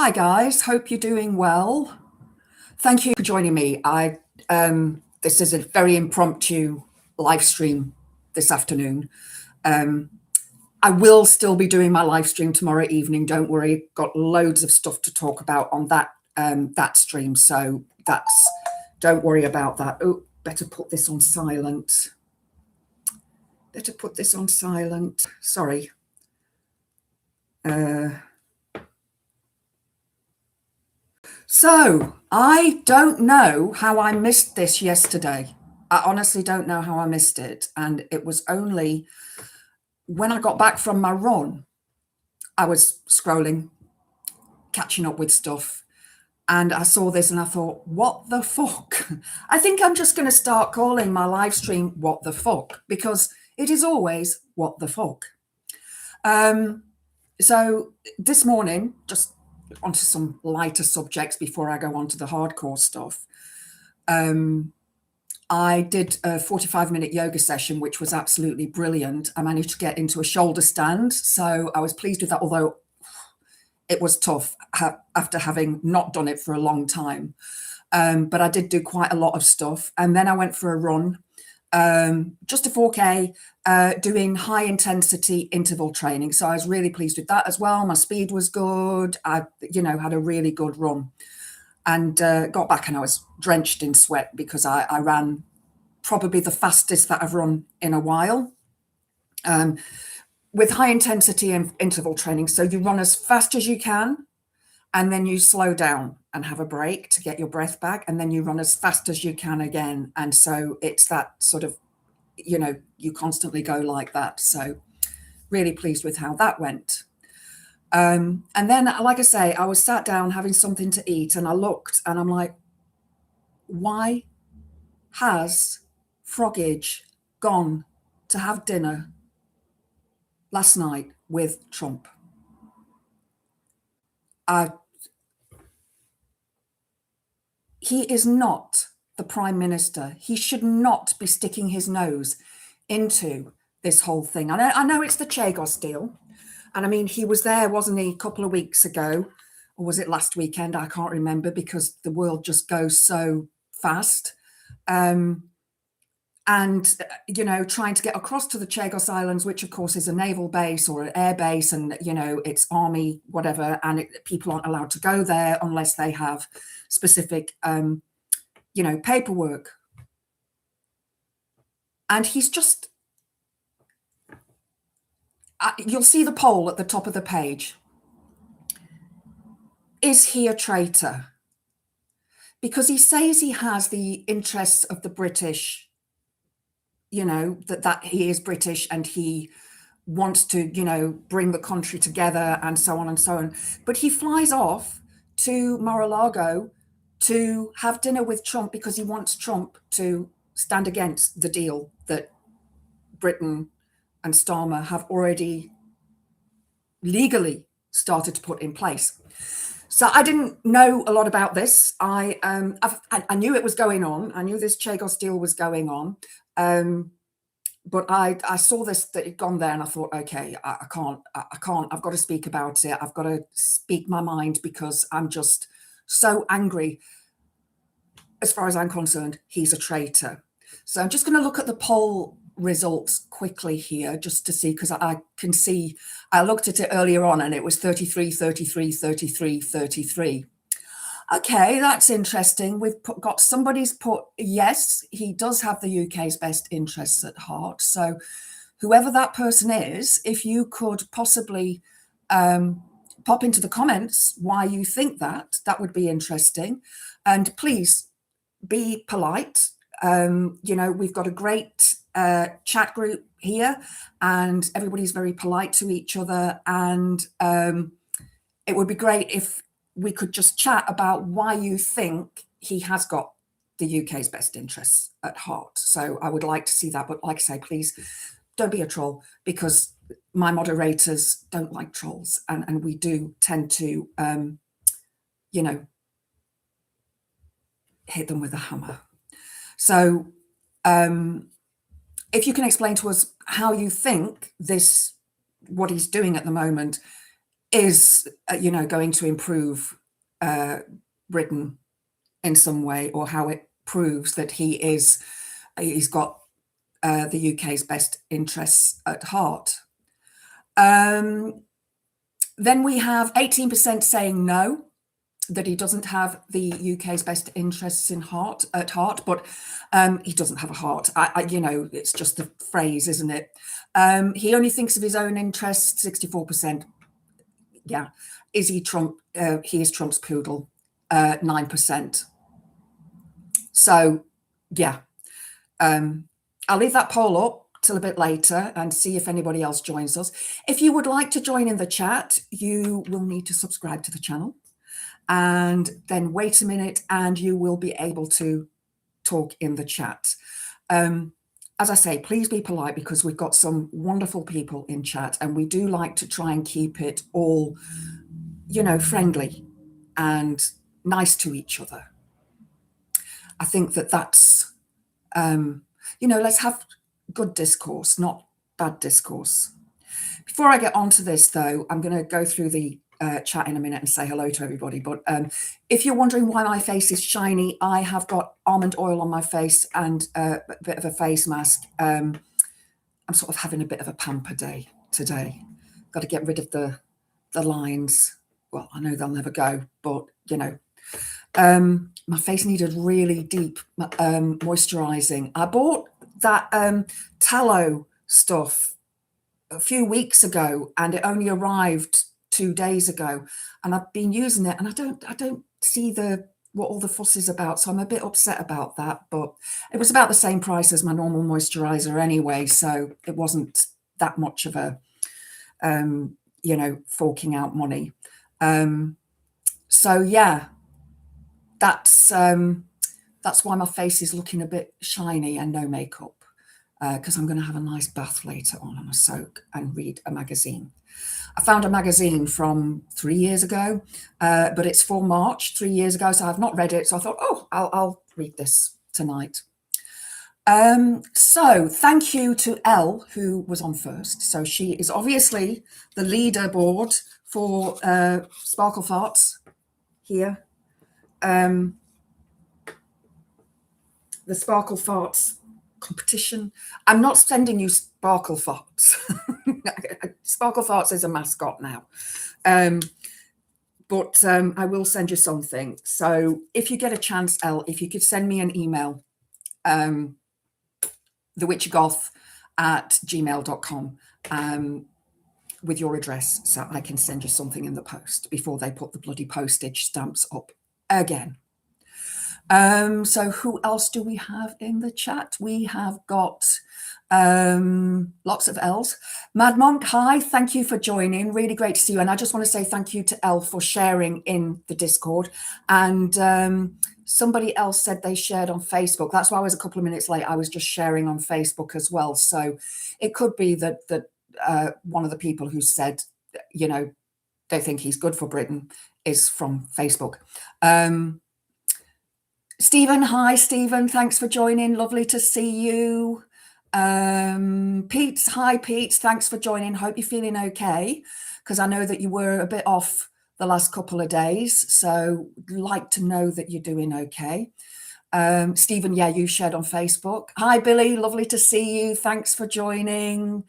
Hi guys, hope you're doing well. Thank you for joining me. This is a very impromptu live stream this afternoon. I will still be doing my live stream tomorrow evening. Don't worry, got loads of stuff to talk about on that stream. So don't worry about that. Oh, better put this on silent. Sorry. So I don't know how I missed this yesterday. I honestly don't know how I missed it. And it was only when I got back from my run, I was scrolling, catching up with stuff. And I saw this and I thought, what the fuck? I think I'm just going to start calling my live stream What the Fuck, because it is always what the fuck. So this morning, just onto some lighter subjects before I go on to the hardcore stuff. I did a 45-minute yoga session, which was absolutely brilliant. I managed to get into a shoulder stand, so I was pleased with that, although it was tough after having not done it for a long time. But I did do quite a lot of stuff. And then I went for a run, just a 4K, doing high intensity interval training. So I was really pleased with that as well. My speed was good. I, had a really good run and got back and I was drenched in sweat because I ran probably the fastest that I've run in a while. With high intensity and interval training. So you run as fast as you can, and then you slow down and have a break to get your breath back, and then you run as fast as you can again. And so it's that sort of, you constantly go like that. So really pleased with how that went. And then, like I say, I was sat down having something to eat and I looked and I'm like, why has Frogage gone to have dinner last night with Trump? He is not the Prime Minister. He should not be sticking his nose into this whole thing. I know it's the Chagos deal. And I mean, he was there, wasn't he, a couple of weeks ago? Or was it last weekend? I can't remember because the world just goes so fast. And, trying to get across to the Chagos Islands, which of course is a naval base or an air base and, it's army, whatever, and people aren't allowed to go there unless they have specific, paperwork. And he's just, you'll see the poll at the top of the page. Is he a traitor? Because he says he has the interests of the British, that he is British and he wants to, bring the country together and so on and so on. But he flies off to Maralago to have dinner with Trump because he wants Trump to stand against the deal that Britain and Starmer have already legally started to put in place. So I didn't know a lot about this. I knew it was going on. I knew this Chagos deal was going on. But I saw this, that it'd gone there and I thought, okay, I can't, I've got to speak about it. I've got to speak my mind because I'm just so angry. As far as I'm concerned, he's a traitor. So I'm just going to look at the poll results quickly here just to see, because I can see, I looked at it earlier on and it was 33, 33, 33, 33. Okay, that's interesting. We've got somebody's put, yes, he does have the UK's best interests at heart. So whoever that person is, if you could possibly pop into the comments why you think that would be interesting. And please be polite. We've got a great chat group here and everybody's very polite to each other. And it would be great if we could just chat about why you think he has got the UK's best interests at heart. So I would like to see that. But like I say, please don't be a troll, because my moderators don't like trolls. And we do tend to, hit them with a hammer. So if you can explain to us how you think what he's doing at the moment, is, you know, going to improve Britain in some way, or how it proves that he's got the UK's best interests at heart. Then we have 18% saying no, that he doesn't have the UK's best interests at heart, but he doesn't have a heart. You know, it's just a phrase, isn't it? He only thinks of his own interests, 64%. Yeah. Is he Trump? He is Trump's poodle, 9%. So, yeah. I'll leave that poll up till a bit later and see if anybody else joins us. If you would like to join in the chat, you will need to subscribe to the channel and then wait a minute and you will be able to talk in the chat. As I say, please be polite because we've got some wonderful people in chat and we do like to try and keep it all, you know, friendly and nice to each other. I think that that's, you know, let's have good discourse, not bad discourse. Before I get onto this, though, I'm going to go through the chat in a minute and say hello to everybody. But if you're wondering why my face is shiny, I have got almond oil on my face and a bit of a face mask. I'm sort of having a bit of a pamper day today. Got to get rid of the lines. Well, I know they'll never go, but, you know, my face needed really deep moisturizing. I bought that tallow stuff a few weeks ago and it only arrived 2 days ago, and I've been using it and I don't see what all the fuss is about, so I'm a bit upset about that. But it was about the same price as my normal moisturizer anyway, so it wasn't that much of a you know, forking out money. So yeah, that's why my face is looking a bit shiny and no makeup, because I'm going to have a nice bath later on and a soak and read a magazine. I found a magazine from 3 years ago, but it's for March, 3 years ago, so I've not read it. So I thought, oh, I'll read this tonight. So thank you to Elle, who was on first. So she is obviously the leaderboard for Sparkle Farts here. The Sparkle Farts competition. I'm not sending you Sparkle Farts. Sparkle Farts is a mascot now. But I will send you something. So if you get a chance, Elle, if you could send me an email, thewitchgoth@gmail.com, with your address, so I can send you something in the post before they put the bloody postage stamps up again. So who else do we have in the chat? We have got lots of L's. Mad Monk, hi, thank you for joining. Really great to see you. And I just want to say thank you to Elle for sharing in the Discord. And somebody else said they shared on Facebook. That's why I was a couple of minutes late. I was just sharing on Facebook as well. So it could be that one of the people who said, you know, they think he's good for Britain is from Facebook. Stephen, hi Stephen, thanks for joining, lovely to see you. Pete, hi Pete, thanks for joining, hope you're feeling okay, because I know that you were a bit off the last couple of days, so like to know that you're doing okay. Stephen, yeah, you shared on Facebook. Hi Billy, lovely to see you, thanks for joining.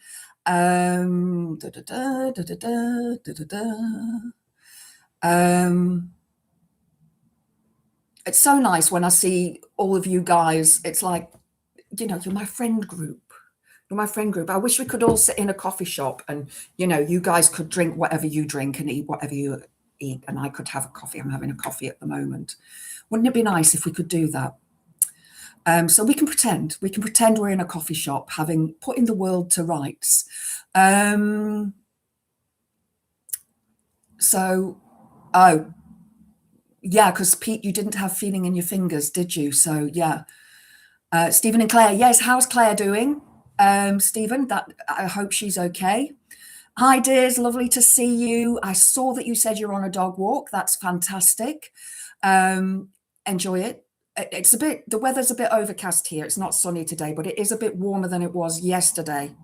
It's so nice when I see all of you guys. It's like, you know, you're my friend group. You're my friend group. I wish we could all sit in a coffee shop and, you know, you guys could drink whatever you drink and eat whatever you eat, and I could have a coffee. I'm having a coffee at the moment. Wouldn't it be nice if we could do that? So we can pretend we're in a coffee shop having putting the world to rights. Oh, yeah, because Pete, you didn't have feeling in your fingers, did you? So yeah. Stephen and Claire, yes, how's Claire doing? Stephen, I hope she's okay. Hi dears, lovely to see you. I saw that you said you're on a dog walk. That's fantastic. Enjoy it. The weather's a bit overcast here. It's not sunny today, but it is a bit warmer than it was yesterday.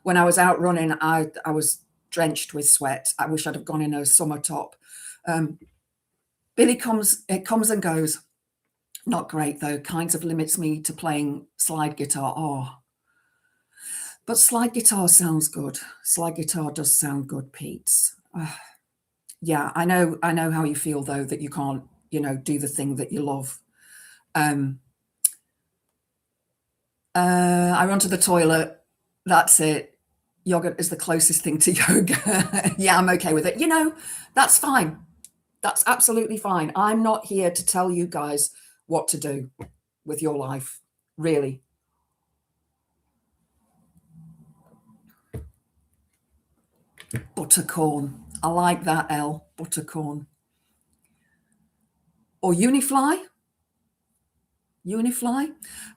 When I was out running, I was drenched with sweat. I wish I'd have gone in a summer top. Billy comes and goes. Not great, though. Kinds of limits me to playing slide guitar. Oh, but slide guitar sounds good. Slide guitar does sound good, Pete. Yeah, I know how you feel, though, that you can't, do the thing that you love. I run to the toilet. That's it. Yoga is the closest thing to yoga. Yeah, I'm okay with it. That's fine. That's absolutely fine. I'm not here to tell you guys what to do with your life, really. Buttercorn. I like that, Elle. Buttercorn. Or Unifly. Unifly.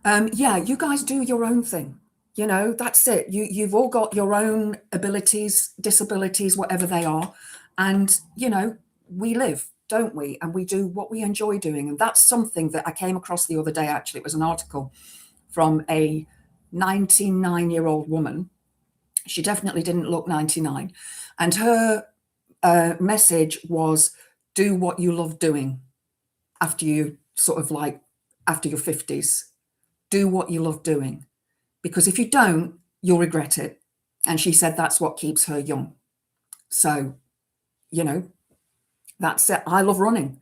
Yeah, you guys do your own thing. That's it. You've all got your own abilities, disabilities, whatever they are. And, we live, don't we? And we do what we enjoy doing. And that's something that I came across the other day, actually. It was an article from a 99-year-old woman. She definitely didn't look 99. And her message was, do what you love doing after you after your 50s. Do what you love doing. Because if you don't, you'll regret it. And she said that's what keeps her young. So, that's it. I love running.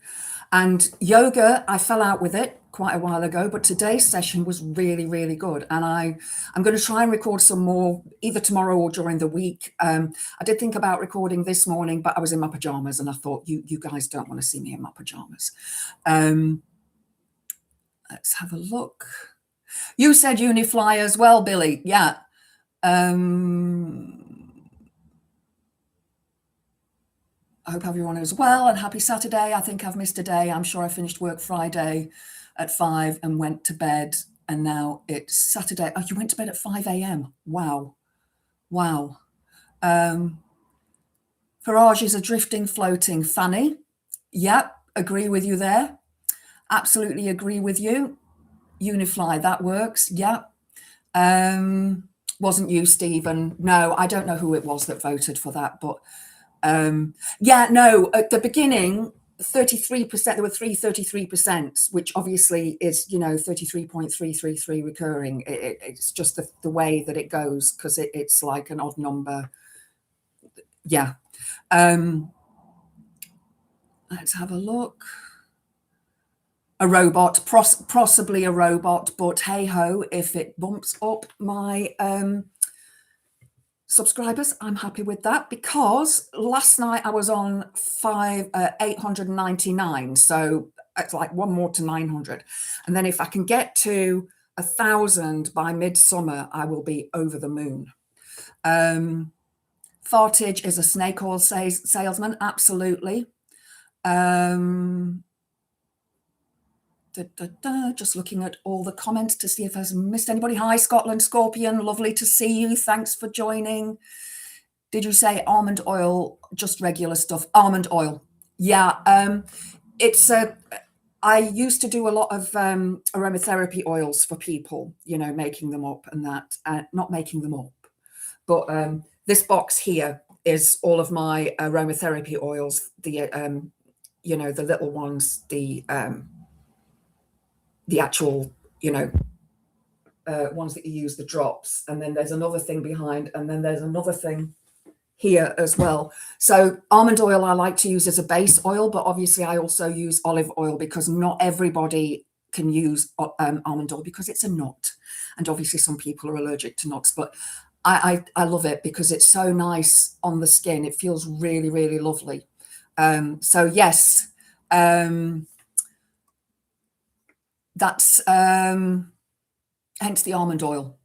And yoga, I fell out with it quite a while ago, but today's session was really, really good. And I'm going to try and record some more either tomorrow or during the week. I did think about recording this morning, but I was in my pajamas and I thought you guys don't want to see me in my pajamas. Let's have a look. You said Unifly as well, Billy. Yeah. I hope everyone is well and happy Saturday. I think I've missed a day. I'm sure I finished work Friday at 5 and went to bed. And now it's Saturday. Oh, you went to bed at 5 a.m. Wow. Wow. Farage is a drifting, floating Fanny. Yep, agree with you there. Absolutely agree with you. Unifly, that works. Yep. Wasn't you, Stephen? No, I don't know who it was that voted for that, but yeah, no, at the beginning, 33%, there were 33%, which obviously is, 33.333 recurring. It's just the way that it goes, because it's like an odd number. Yeah. Let's have a look. A robot, possibly a robot, but hey ho, if it bumps up my subscribers, I'm happy with that, because last night I was on 899, so it's like one more to 900, and then if I can get to 1,000 by midsummer, I will be over the moon. Fartage is a snake oil salesman, absolutely. Just looking at all the comments to see if I've missed anybody. Hi, Scotland Scorpion. Lovely to see you. Thanks for joining. Did you say almond oil? Just regular stuff. Almond oil. Yeah. I used to do a lot of aromatherapy oils for people, making them up and that. Not making them up. But this box here is all of my aromatherapy oils. The, the little ones, the actual, ones that you use, the drops. And then there's another thing behind, and then there's another thing here as well. So almond oil I like to use as a base oil, but obviously I also use olive oil, because not everybody can use almond oil because it's a nut. And obviously some people are allergic to nuts, but I love it because it's so nice on the skin. It feels really, really lovely. So yes, that's hence the almond oil.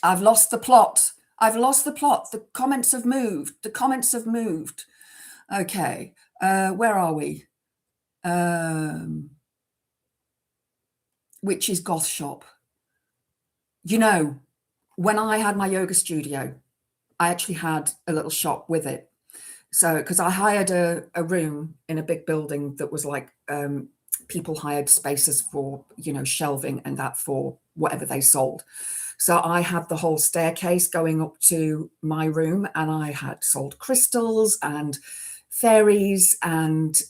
I've lost the plot. The comments have moved. Okay. Where are we? Which is Goth Shop. When I had my yoga studio, I actually had a little shop with it. So, because I hired a room in a big building that was like, people hired spaces for, shelving and that for whatever they sold. So I had the whole staircase going up to my room, and I had sold crystals and fairies and,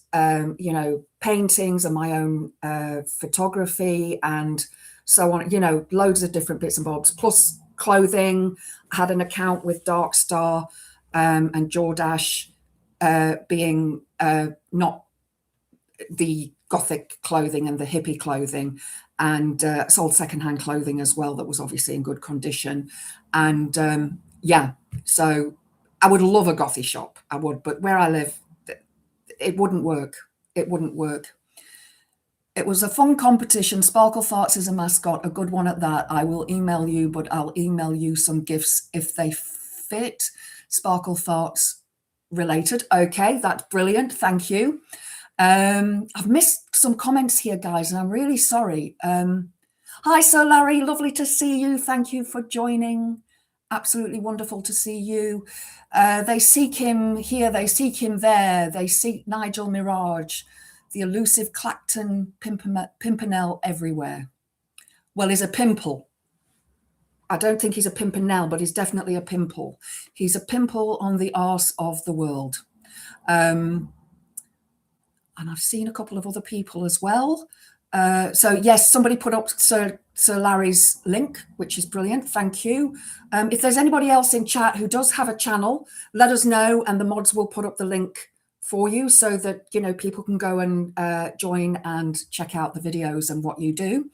you know, paintings and my own photography and so on, you know, loads of different bits and bobs, plus clothing. I had an account with Dark Star and Jordash, being not the gothic clothing and the hippie clothing, and sold secondhand clothing as well that was obviously in good condition. And yeah, so I would love a gothy shop, I would, but where I live, it wouldn't work. It wouldn't work. It was a fun competition. Sparkle Farts is a mascot, a good one at that. I will email you, but I'll email you some gifts if they fit. Sparkle Farts related. Okay, that's brilliant. Thank you. I've missed some comments here, guys, and I'm really sorry. Hi, Sir Larry. Lovely to see you. Thank you for joining. Absolutely wonderful to see you. They seek him here. They seek him there. They seek Nigel Mirage. The elusive Clacton Pimpernel everywhere. Well, he's a pimple. I don't think he's a pimpernel, but he's definitely a pimple. He's a pimple on the arse of the world. And I've seen a couple of other people as well. So yes, somebody put up Sir Larry's link, which is brilliant. Thank you. If there's anybody else in chat who does have a channel, let us know, and the mods will put up the link for you so that, you know, people can go and join and check out the videos and what you do.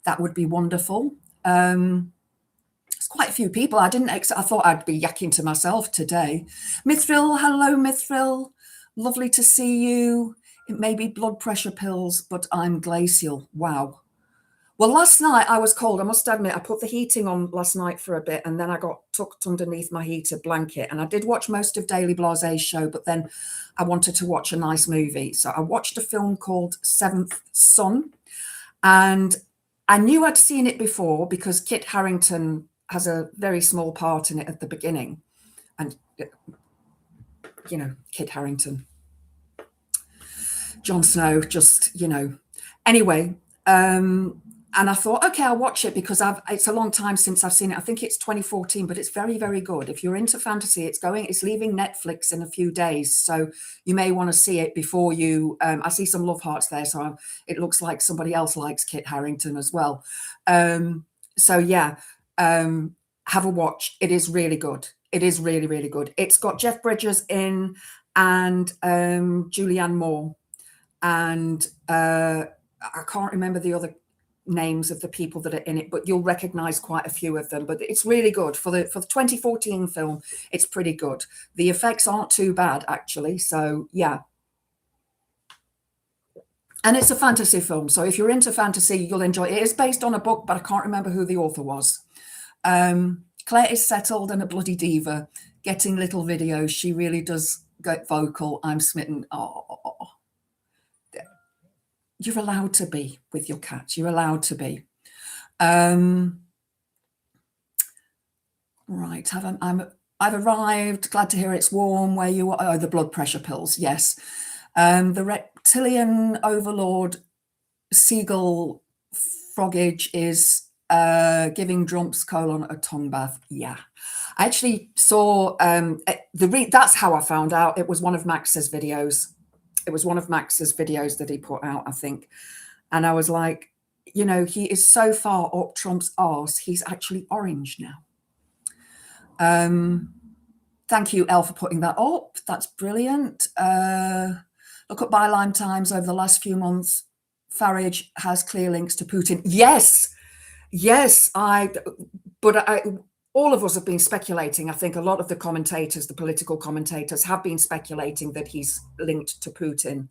That would be wonderful. It's quite a few people. I thought I'd be yakking to myself today. Mithril, hello Mithril. Lovely to see you. It may be blood pressure pills, but I'm glacial. Wow. Well, last night I was cold. I must admit, I put the heating on last night for a bit, and then I got tucked underneath my heater blanket. And I did watch most of Daily Blase's show, but then I wanted to watch a nice movie. So I watched a film called Seventh Son. And I knew I'd seen it before because Kit Harington has a very small part in it at the beginning. And, you know, Kit Harington. Jon Snow, just, you know. Anyway, and I thought, okay, I'll watch it because it's a long time since I've seen it. I think it's 2014, but it's very, very good. If you're into fantasy, it's leaving Netflix in a few days. So you may want to see it before you, I see some love hearts there. So it looks like somebody else likes Kit Harington as well. So yeah, have a watch. It is really good. It is really, really good. It's got Jeff Bridges in and Julianne Moore. And I can't remember the other names of the people that are in it, but you'll recognize quite a few of them. But it's really good for the 2014 film. It's pretty good. The effects aren't too bad, actually. So yeah. And it's a fantasy film. So if you're into fantasy, you'll enjoy it. It is based on a book, but I can't remember who the author was. Claire is settled and a bloody diva, getting little videos. She really does get vocal. I'm smitten. Oh. You're allowed to be with your cats. You're allowed to be. Right. I've arrived. Glad to hear it's warm. Where you are? Oh, the blood pressure pills. Yes. The reptilian overlord seagull frogage is giving Drumps colon a tongue bath. Yeah. I actually saw that's how I found out. It was one of Max's videos. It was one of Max's videos that he put out, I think. And I was like, you know, he is so far up Trump's arse, he's actually orange now. Thank you, Elle, for putting that up. That's brilliant. Look at Byline Times over the last few months. Farage has clear links to Putin. Yes, all of us have been speculating. I think a lot of the commentators, the political commentators, have been speculating that he's linked to Putin.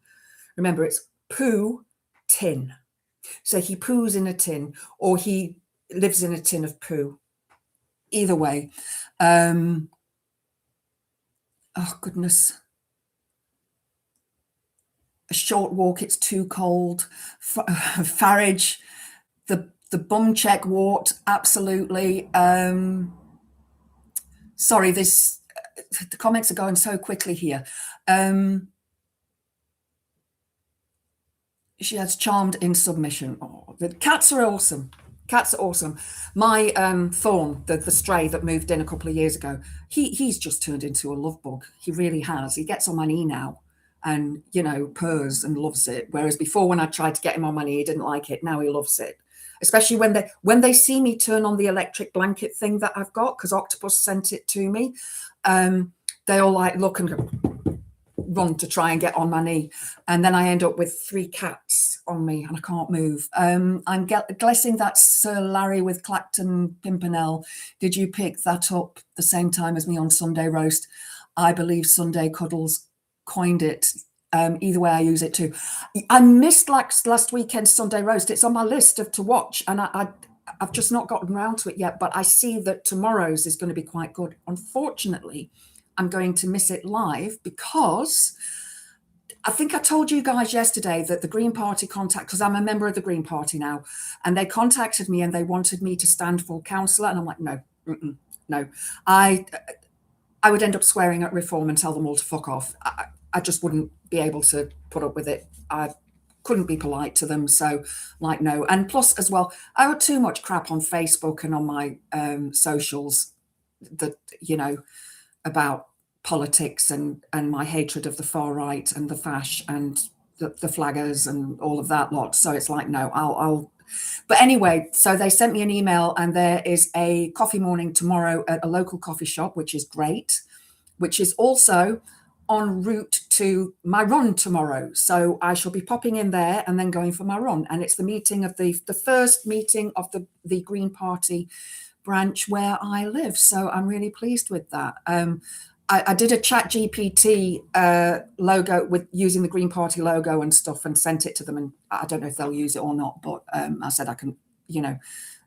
Remember, it's poo-tin. So he poos in a tin, or he lives in a tin of poo. Either way. Oh, goodness. A short walk, it's too cold. Farage, the bum check wart, absolutely. Sorry, the comments are going so quickly here. She has charmed in submission. Oh, the cats are awesome. Cats are awesome. My Thorn, the stray that moved in a couple of years ago, he's just turned into a love bug. He really has. He gets on my knee now and, you know, purrs and loves it. Whereas before, when I tried to get him on my knee, he didn't like it. Now he loves it. Especially when they see me turn on the electric blanket thing that I've got, because Octopus sent it to me. They all like look and go, run to try and get on my knee, and then I end up with 3 cats on me and I can't move. I'm guessing that's Sir Larry with Clacton Pimpernel. Did you pick that up the same time as me on Sunday Roast? I believe Sunday Cuddles coined it. Either way, I use it too. I missed last weekend's Sunday Roast. It's on my list to watch, and I've just not gotten around to it yet, but I see that tomorrow's is going to be quite good. Unfortunately, I'm going to miss it live because I think I told you guys yesterday that the Green Party because I'm a member of the Green Party now, and they contacted me and they wanted me to stand for councillor, and I'm like, no, no. I would end up swearing at Reform and tell them all to fuck off. I just wouldn't be able to put up with it. I couldn't be polite to them, so like, no. And plus as well, I had too much crap on Facebook and on my socials that, you know, about politics and my hatred of the far right and the fash and the flaggers and all of that lot. So it's like, no, I'll. But anyway, so they sent me an email, and there is a coffee morning tomorrow at a local coffee shop, which is great, which is also en route to my run tomorrow. So I shall be popping in there and then going for my run. And it's the meeting of the first meeting of the Green Party branch where I live. So I'm really pleased with that. I did a ChatGPT logo with using the Green Party logo and stuff and sent it to them. And I don't know if they'll use it or not, but I said I can, you know,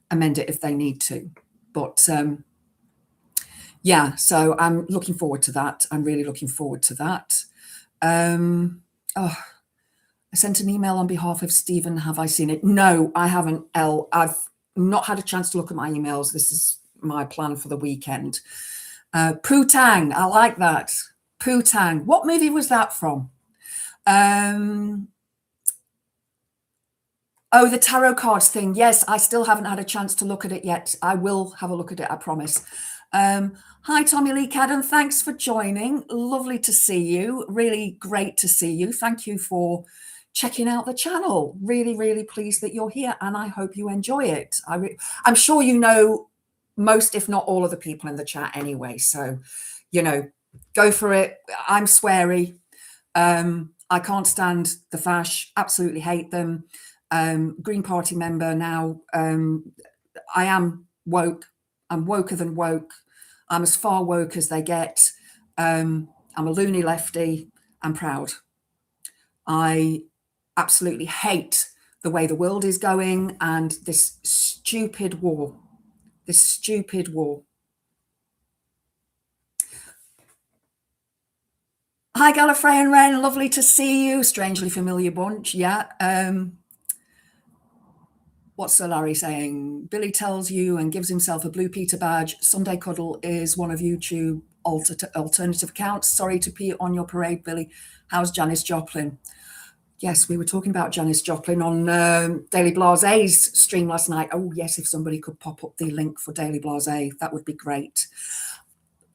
amend it if they need to. But yeah, so I'm looking forward to that. I'm really looking forward to that. I sent an email on behalf of Stephen. Have I seen it? No, I haven't, Elle. I've not had a chance to look at my emails. This is my plan for the weekend. Poo-tang, I like that. Poo-tang. What movie was that from? Oh, the tarot cards thing. Yes, I still haven't had a chance to look at it yet. I will have a look at it, I promise. Hi, Tommy Lee Cadden. Thanks for joining. Lovely to see you. Really great to see you. Thank you for checking out the channel. Really, really pleased that you're here, and I hope you enjoy it. I'm sure you know most, if not all, of the people in the chat anyway. So, you know, go for it. I'm sweary. I can't stand the fash. Absolutely hate them. Green Party member now. I am woke. I'm woker than woke. I'm as far woke as they get. I'm a loony lefty. I'm proud. I absolutely hate the way the world is going and this stupid war. This stupid war. Hi, Gallifrey and Wren. Lovely to see you. Strangely familiar bunch. Yeah. What's Sir Larry saying? Billy tells you and gives himself a Blue Peter badge. Sunday Cuddle is one of YouTube alternative accounts. Sorry to pee on your parade, Billy. How's Janis Joplin? Yes, we were talking about Janis Joplin on Daily Blase's stream last night. Oh, yes, if somebody could pop up the link for Daily Blase, that would be great.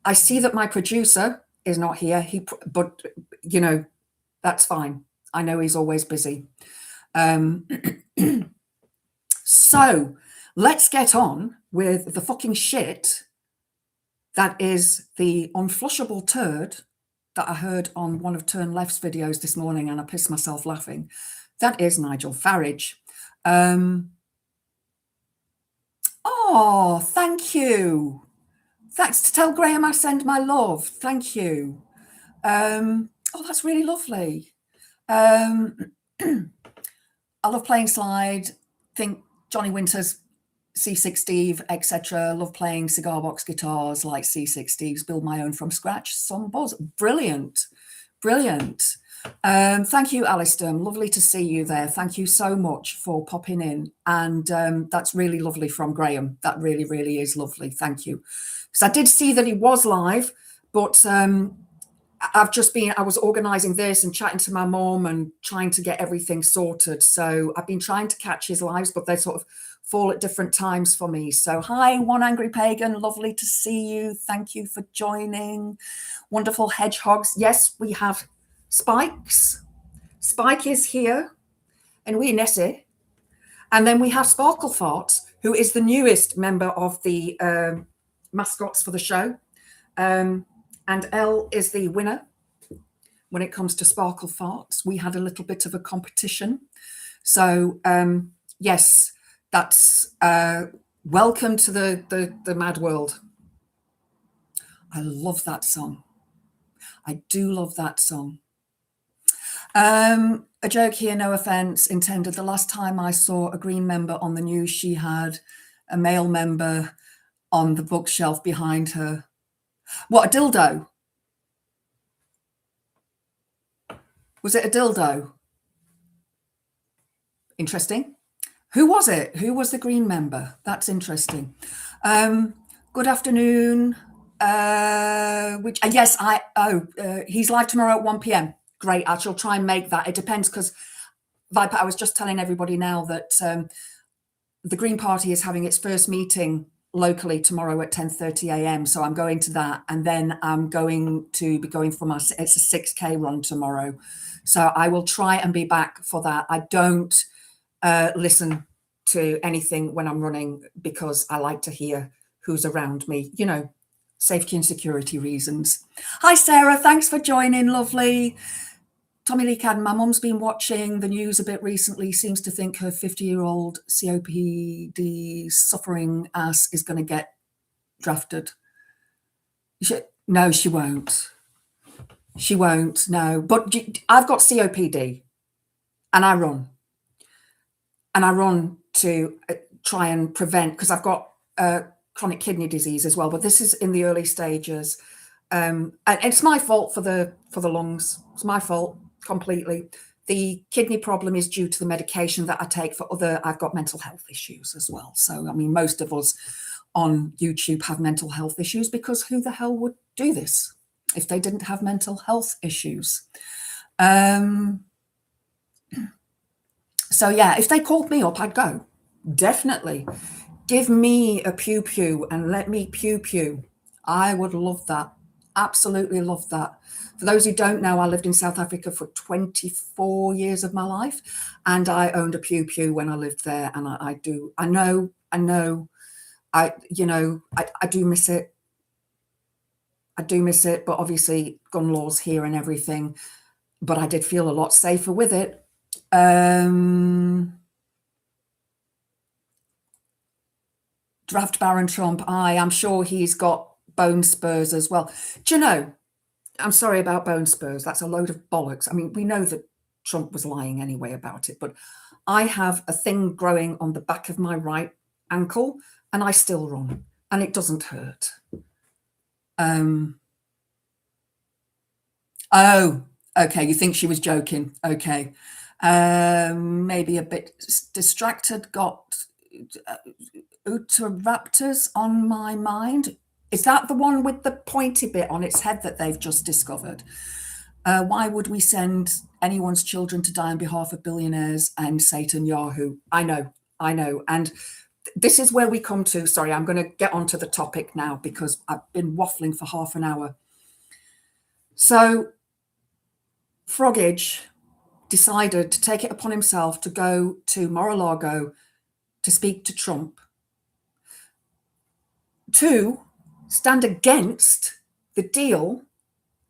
I see that my producer is not here, but, you know, that's fine. I know he's always busy. So let's get on with the fucking shit that is the unflushable turd that I heard on one of Turn Left's videos this morning, and I pissed myself laughing. That is Nigel Farage. Oh, thank you. Thanks. To tell Graham I send my love. Thank you. Oh, that's really lovely. I love playing slide. Think Johnny Winters, C6 Steve, etc. Love playing cigar box guitars like C6 Steve's. Build my own from scratch. Some buzz. Brilliant. Brilliant. Thank you, Alistair. Lovely to see you there. Thank you so much for popping in. And that's really lovely from Graham. That really, really is lovely. Thank you. Because I did see that he was live, but I was organising this and chatting to my mom and trying to get everything sorted. So I've been trying to catch his lives, but they sort of fall at different times for me. So hi, One Angry Pagan, lovely to see you. Thank you for joining. Wonderful hedgehogs. Yes, we have Spikes. Spike is here, and we Nessie. And then we have Sparkle Fart, who is the newest member of the mascots for the show. And Elle is the winner when it comes to Sparkle Farts. We had a little bit of a competition. So, yes, that's welcome to the mad world. I love that song. I do love that song. A joke here, no offence intended. The last time I saw a green member on the news, she had a male member on the bookshelf behind her. What, a dildo? Was it a dildo? Interesting. Who was it? Who was the green member? That's interesting. Good afternoon. Yes, he's live tomorrow at 1 p.m. Great. I shall try and make that. It depends, because Viper, I was just telling everybody now that the Green Party is having its first meeting locally tomorrow at 10:30 a.m. So I'm going to that, and then I'm going to be going for it's a 6K run tomorrow. So I will try and be back for that. I don't listen to anything when I'm running, because I like to hear who's around me, you know, safety and security reasons. Hi, Sarah. Thanks for joining. Lovely. Tommy Lee Cadden, my mum's been watching the news a bit recently, seems to think her 50-year-old COPD suffering ass is going to get drafted. No, she won't. She won't, no. But I've got COPD, and I run. And I run to try and prevent, because I've got chronic kidney disease as well, but this is in the early stages. And it's my fault for the lungs. It's my fault completely. The kidney problem is due to the medication that I take for I've got mental health issues as well. So, I mean, most of us on YouTube have mental health issues, because who the hell would do this if they didn't have mental health issues? So yeah, if they called me up, I'd go. Definitely. Give me a pew pew and let me pew pew. I would love that. Absolutely love that. For those who don't know, I lived in South Africa for 24 years of my life, and I owned a pew pew when I lived there. And I do miss it. I do miss it, but obviously gun laws here and everything. But I did feel a lot safer with it. Draft Baron Trump. I'm sure he's got bone spurs as well. Do you know, I'm sorry about bone spurs. That's a load of bollocks. I mean, we know that Trump was lying anyway about it, but I have a thing growing on the back of my right ankle, and I still run, and it doesn't hurt. Oh, okay. You think she was joking? Okay. Maybe a bit distracted. Got Uteraptors on my mind. Is that the one with the pointy bit on its head that they've just discovered? Why would we send anyone's children to die on behalf of billionaires and Satan Yahoo? I know. And this is where we come to. Sorry, I'm going to get onto the topic now, because I've been waffling for half an hour. So Frogage decided to take it upon himself to go to Maralago to speak to Trump, to stand against the deal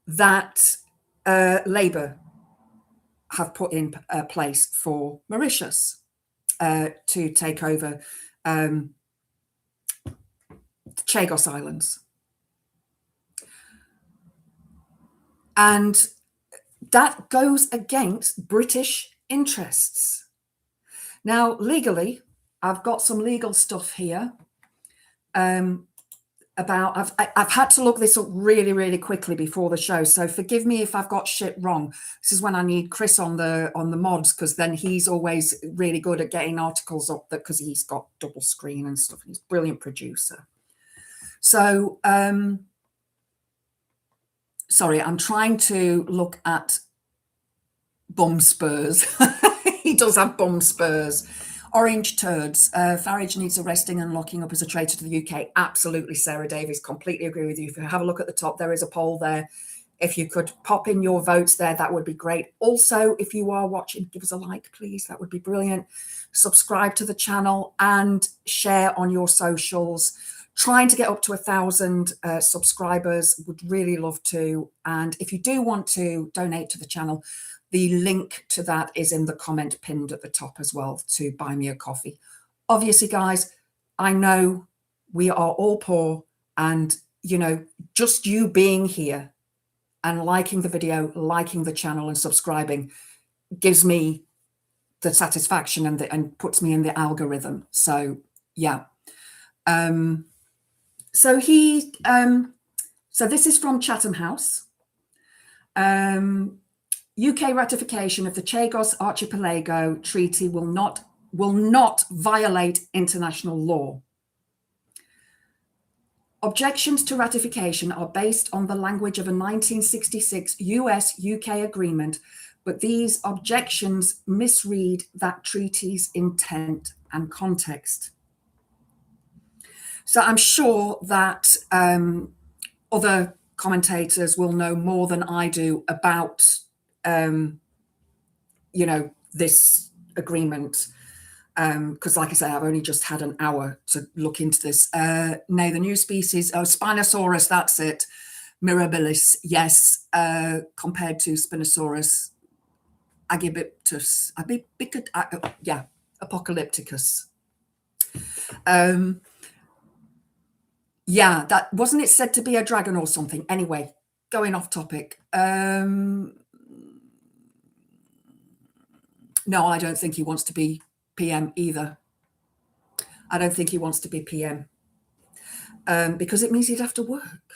that Labour have put in place for Mauritius to take over the Chagos Islands. And that goes against British interests. Now, legally, I've got some legal stuff here about, I've had to look this up really, really quickly before the show. So forgive me if I've got shit wrong. This is when I need Chris on the mods, because then he's always really good at getting articles up, because he's got double screen and stuff. He's a brilliant producer. So sorry, I'm trying to look at bum spurs. He does have bum spurs. Orange turds. Farage needs arresting and locking up as a traitor to the UK. Absolutely, Sarah Davies. Completely agree with you. If you have a look at the top, there is a poll there. If you could pop in your votes there, that would be great. Also, if you are watching, give us a like, please. That would be brilliant. Subscribe to the channel and share on your socials. Trying to get up to 1,000 subscribers. Would really love to. And if you do want to donate to the channel, the link to that is in the comment pinned at the top as well to buy me a coffee. Obviously, guys, I know we are all poor, and, you know, just you being here and liking the video, liking the channel and subscribing gives me the satisfaction and puts me in the algorithm. So, yeah. So this is from Chatham House. UK ratification of the Chagos Archipelago Treaty will not violate international law. Objections to ratification are based on the language of a 1966 US-UK agreement, but these objections misread that treaty's intent and context. So I'm sure that other commentators will know more than I do about you know, this agreement, because like I say, I've only just had an hour to look into this. Nay, the new species, Spinosaurus, that's it. Mirabilis, yes, compared to Spinosaurus agibiptus, yeah, apocalypticus. Yeah, that wasn't it said to be a dragon or something? Anyway, going off topic. No, I don't think he wants to be PM either. I don't think he wants to be PM because it means he'd have to work.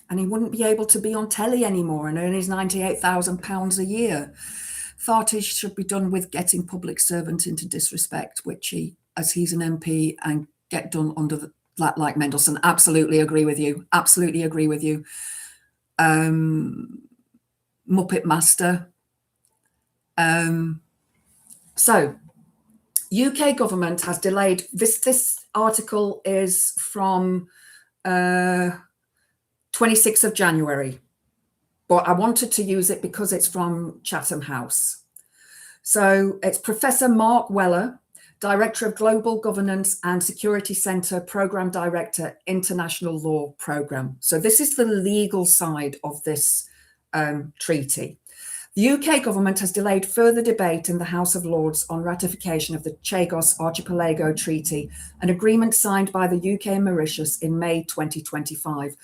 And he wouldn't be able to be on telly anymore and earn his £98,000 a year. Fartage should be done with getting public servant into disrespect, which he, as he's an MP, and get done under the, like Mendelssohn. Absolutely agree with you. Absolutely agree with you. Muppet Master. So, UK government has delayed this article is from 26th of January, but I wanted to use it because it's from Chatham House. So it's Professor Mark Weller, Director of Global Governance and Security Centre, Programme Director, International Law Programme. So this is the legal side of this treaty. The UK government has delayed further debate in the House of Lords on ratification of the Chagos Archipelago Treaty, an agreement signed by the UK and Mauritius in May 2025.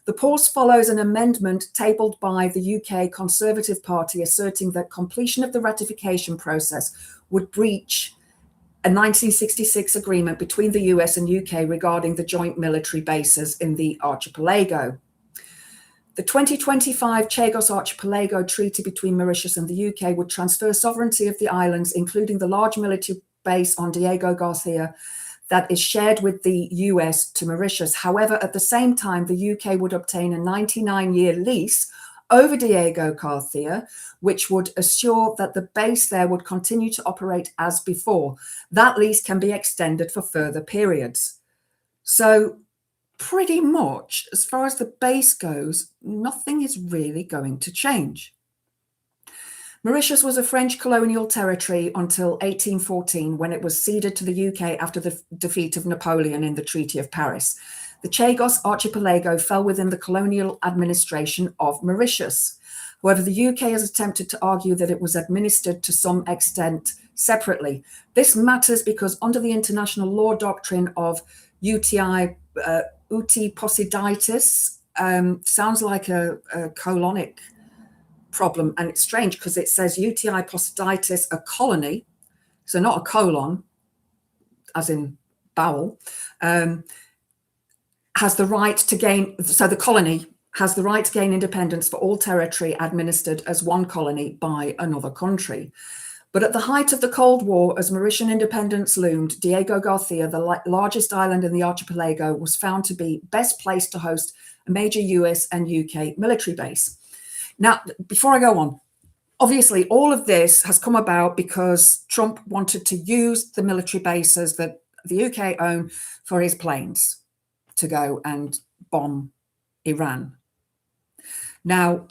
The pause follows an amendment tabled by the UK Conservative Party asserting that completion of the ratification process would breach a 1966 agreement between the US and UK regarding the joint military bases in the archipelago. The 2025 Chagos Archipelago Treaty between Mauritius and the UK would transfer sovereignty of the islands, including the large military base on Diego Garcia that is shared with the US, to Mauritius. However, at the same time, the UK would obtain a 99-year lease over Diego Garcia, which would assure that the base there would continue to operate as before. That lease can be extended for further periods. So pretty much, as far as the base goes, nothing is really going to change. Mauritius was a French colonial territory until 1814, when it was ceded to the UK after the defeat of Napoleon in the Treaty of Paris. The Chagos Archipelago fell within the colonial administration of Mauritius. However, the UK has attempted to argue that it was administered to some extent separately. This matters because under the international law doctrine of uti possiditis, sounds like a colonic problem, and it's strange because it says uti possiditis, a colony, so not a colon, as in bowel, has the right to gain, so the colony has the right to gain independence for all territory administered as one colony by another country. But at the height of the Cold War, as Mauritian independence loomed, Diego Garcia, the largest island in the archipelago, was found to be best placed to host a major US and UK military base. Now, before I go on, obviously all of this has come about because Trump wanted to use the military bases that the UK own for his planes to go and bomb Iran. Now,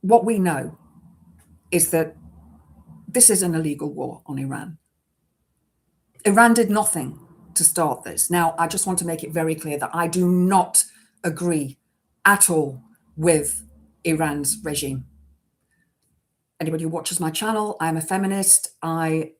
what we know is that this is an illegal war on Iran. Iran did nothing to start this. Now, I just want to make it very clear that I do not agree at all with Iran's regime. Anybody who watches my channel, I'm a feminist. I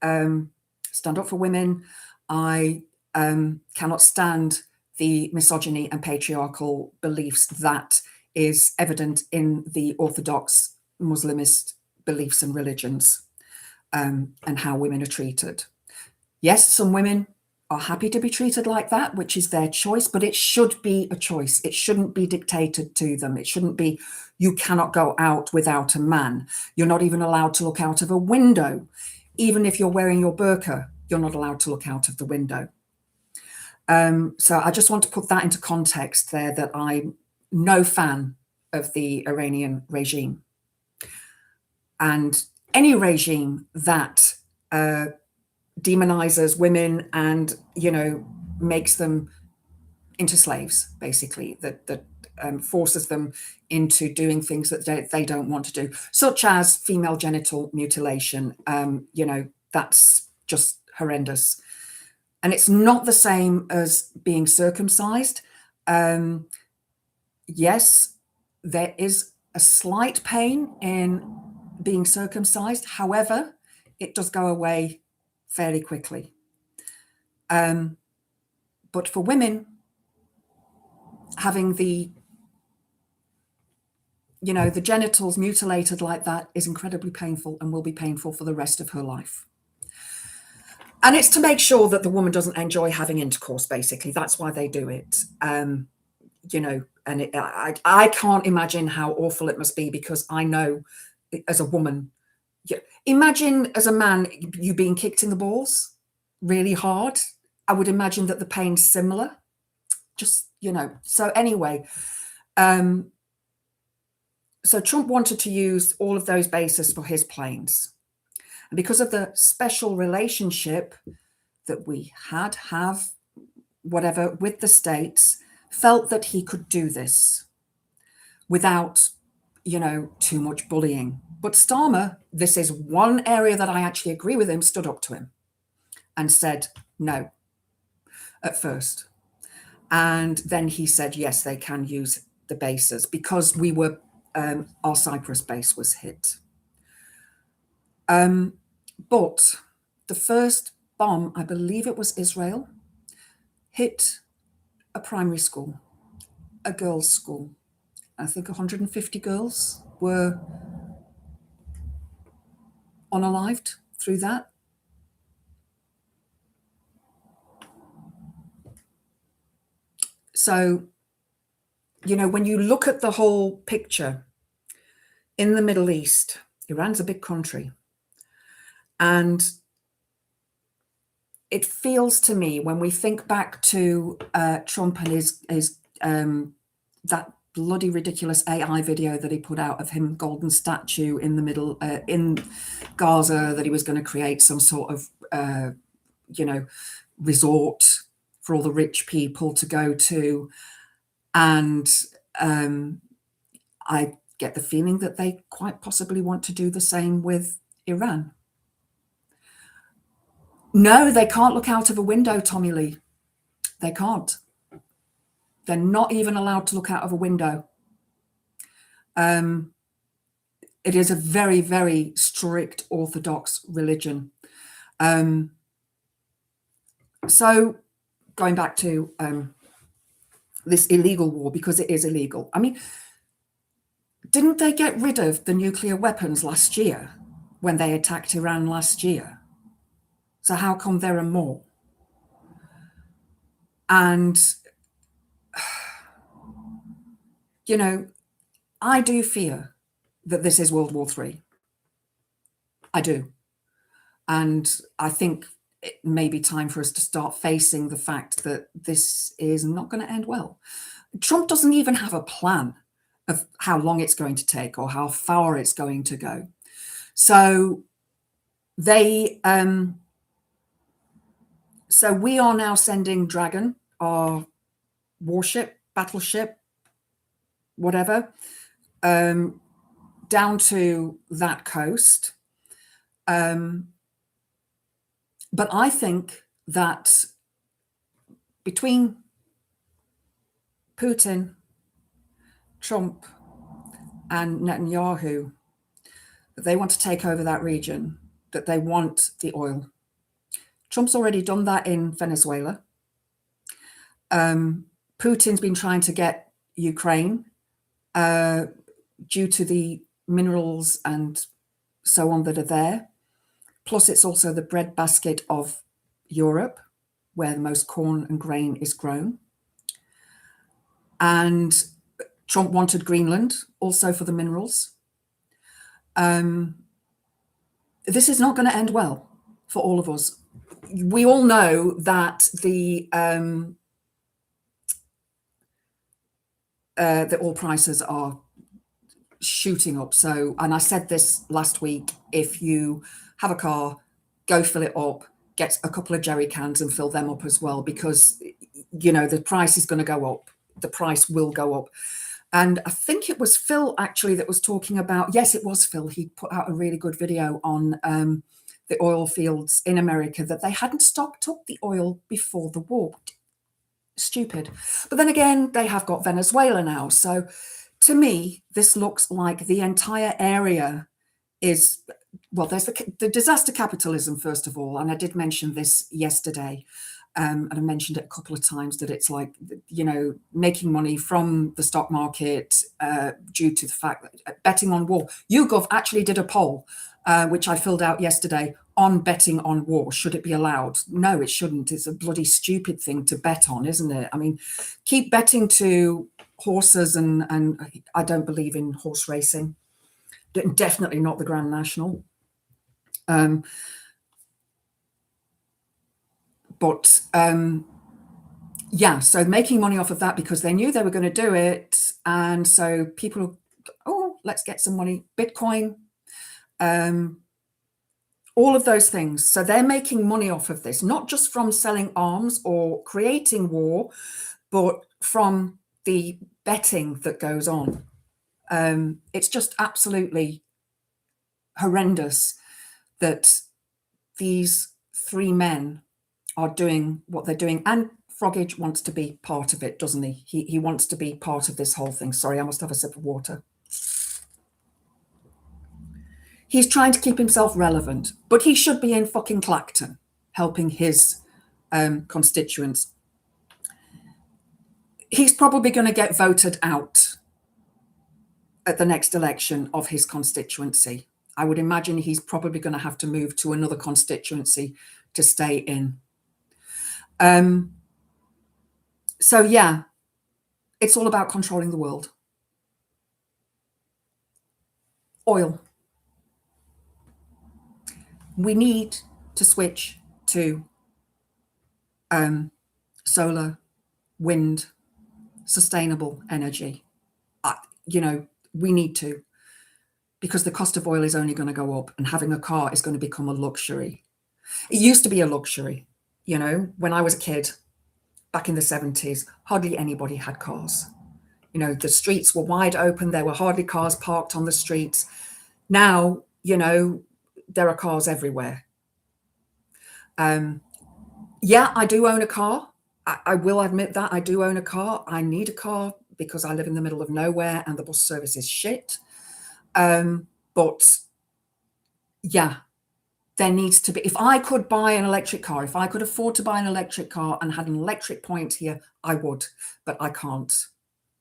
stand up for women. I cannot stand the misogyny and patriarchal beliefs that is evident in the Orthodox Muslimist beliefs and religions, and how women are treated. Yes, some women are happy to be treated like that, which is their choice, but it should be a choice. It shouldn't be dictated to them. It shouldn't be, you cannot go out without a man. You're not even allowed to look out of a window. Even if you're wearing your burqa, you're not allowed to look out of the window. So I just want to put that into context there, that I'm no fan of the Iranian regime. And any regime that demonizes women and, you know, makes them into slaves, basically, that forces them into doing things that they don't want to do, such as female genital mutilation. You know, that's just horrendous. And it's not the same as being circumcised. Yes, there is a slight pain in being circumcised. However, it does go away fairly quickly. But for women, having the, you know, the genitals mutilated like that is incredibly painful and will be painful for the rest of her life. And it's to make sure that the woman doesn't enjoy having intercourse, basically. That's why they do it. You know, and I can't imagine how awful it must be, because I know as a woman, imagine as a man, you being kicked in the balls really hard. I would imagine that the pain's similar, just, you know. So anyway, so Trump wanted to use all of those bases for his planes. And because of the special relationship that we have, whatever, with the states, felt that he could do this without, you know, too much bullying. But Starmer, this is one area that I actually agree with him, stood up to him and said no at first. And then he said, yes, they can use the bases, because we were, our Cyprus base was hit. But the first bomb, I believe it was Israel, hit a primary school, a girls' school. I think 150 girls were unalived through that. So, you know, when you look at the whole picture in the Middle East, Iran's a big country. And it feels to me, when we think back to Trump and his that bloody ridiculous AI video that he put out of him, golden statue in the middle, in Gaza, that he was going to create some sort of, you know, resort for all the rich people to go to. And I get the feeling that they quite possibly want to do the same with Iran. No, they can't look out of a window, Tommy Lee. They can't. They're not even allowed to look out of a window. It is a very, very strict Orthodox religion. So going back to this illegal war, because it is illegal. I mean, didn't they get rid of the nuclear weapons last year when they attacked Iran last year? So how come there are more? And, you know, I do fear that this is World War III. I do. And I think it may be time for us to start facing the fact that this is not going to end well. Trump doesn't even have a plan of how long it's going to take or how far it's going to go. So they, so we are now sending Dragon, our warship, battleship, whatever, down to that coast. But I think that between Putin, Trump, and Netanyahu, that they want to take over that region, that they want the oil. Trump's already done that in Venezuela. Putin's been trying to get Ukraine due to the minerals and so on that are there. Plus, it's also the breadbasket of Europe, where the most corn and grain is grown. And Trump wanted Greenland also for the minerals. This is not going to end well for all of us. We all know that the oil prices are shooting up. So, and I said this last week, if you have a car, go fill it up, get a couple of jerry cans and fill them up as well, because, you know, the price is going to go up. The price will go up. And I think it was Phil actually that was talking about, yes, it was Phil. He put out a really good video on the oil fields in America, that they hadn't stocked up the oil before the war. Stupid. But then again, they have got Venezuela now. So to me, this looks like the entire area is, well, there's the disaster capitalism, first of all. And I did mention this yesterday. And I mentioned it a couple of times, that it's like, you know, making money from the stock market due to the fact that betting on war. YouGov actually did a poll, which I filled out yesterday, on betting on war. Should it be allowed? No, it shouldn't. It's a bloody stupid thing to bet on, isn't it? I mean, keep betting to horses, and I don't believe in horse racing. Definitely not the Grand National. But yeah, so making money off of that because they knew they were going to do it. And so people, oh, let's get some money. Bitcoin, all of those things. So they're making money off of this, not just from selling arms or creating war, but from the betting that goes on. It's just absolutely horrendous that these three men are doing what they're doing. And Frogage wants to be part of it, doesn't he? He wants to be part of this whole thing. Sorry, I must have a sip of water. He's trying to keep himself relevant, but he should be in fucking Clacton helping his constituents. He's probably going to get voted out at the next election of his constituency. I would imagine he's probably going to have to move to another constituency to stay in. So yeah, it's all about controlling the world. Oil. We need to switch to solar, wind, sustainable energy. You know, we need to, because the cost of oil is only going to go up, and having a car is going to become a luxury. It used to be a luxury, you know, when I was a kid, back in the 70s, hardly anybody had cars. You know, the streets were wide open. There were hardly cars parked on the streets. Now, you know, there are cars everywhere. Yeah, I do own a car. I will admit that I do own a car. I need a car because I live in the middle of nowhere and the bus service is shit. But yeah, there needs to be, if I could buy an electric car, if I could afford to buy an electric car and had an electric point here, I would, but I can't.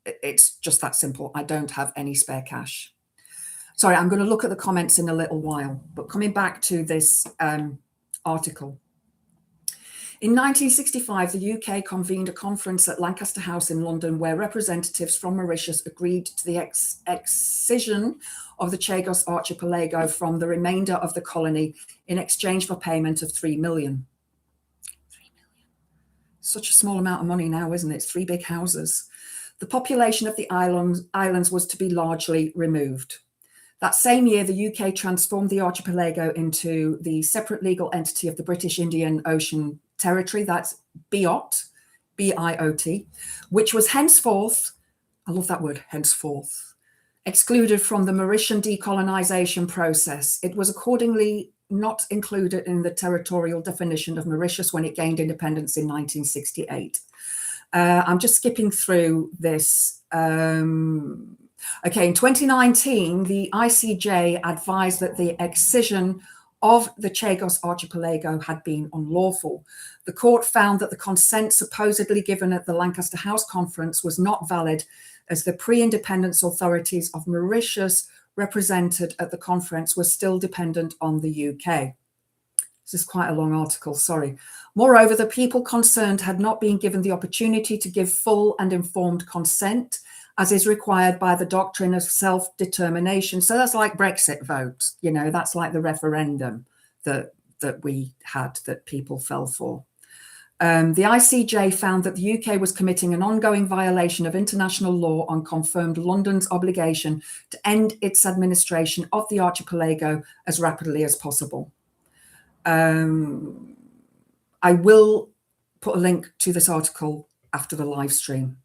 It's just that simple. I don't have any spare cash. Sorry, I'm going to look at the comments in a little while, but coming back to this article. In 1965, the UK convened a conference at Lancaster House in London where representatives from Mauritius agreed to the excision of the Chagos archipelago from the remainder of the colony in exchange for payment of 3 million. 3 million. Such a small amount of money now, isn't it? It's 3 big houses. the population of the islands was to be largely removed. That same year, the UK transformed the archipelago into the separate legal entity of the British Indian Ocean Territory, that's BIOT, B-I-O-T, which was henceforth, I love that word, henceforth, excluded from the Mauritian decolonisation process. It was accordingly not included in the territorial definition of Mauritius when it gained independence in 1968. I'm just skipping through this. Okay, in 2019, the ICJ advised that the excision of the Chagos archipelago had been unlawful. The court found that the consent supposedly given at the Lancaster House Conference was not valid, as the pre-independence authorities of Mauritius represented at the conference were still dependent on the UK. This is quite a long article, sorry. Moreover, the people concerned had not been given the opportunity to give full and informed consent, as is required by the doctrine of self-determination. So that's like Brexit vote, you know, that's like the referendum that we had, that people fell for. The ICJ found that the UK was committing an ongoing violation of international law and confirmed London's obligation to end its administration of the archipelago as rapidly as possible. I will put a link to this article after the live stream.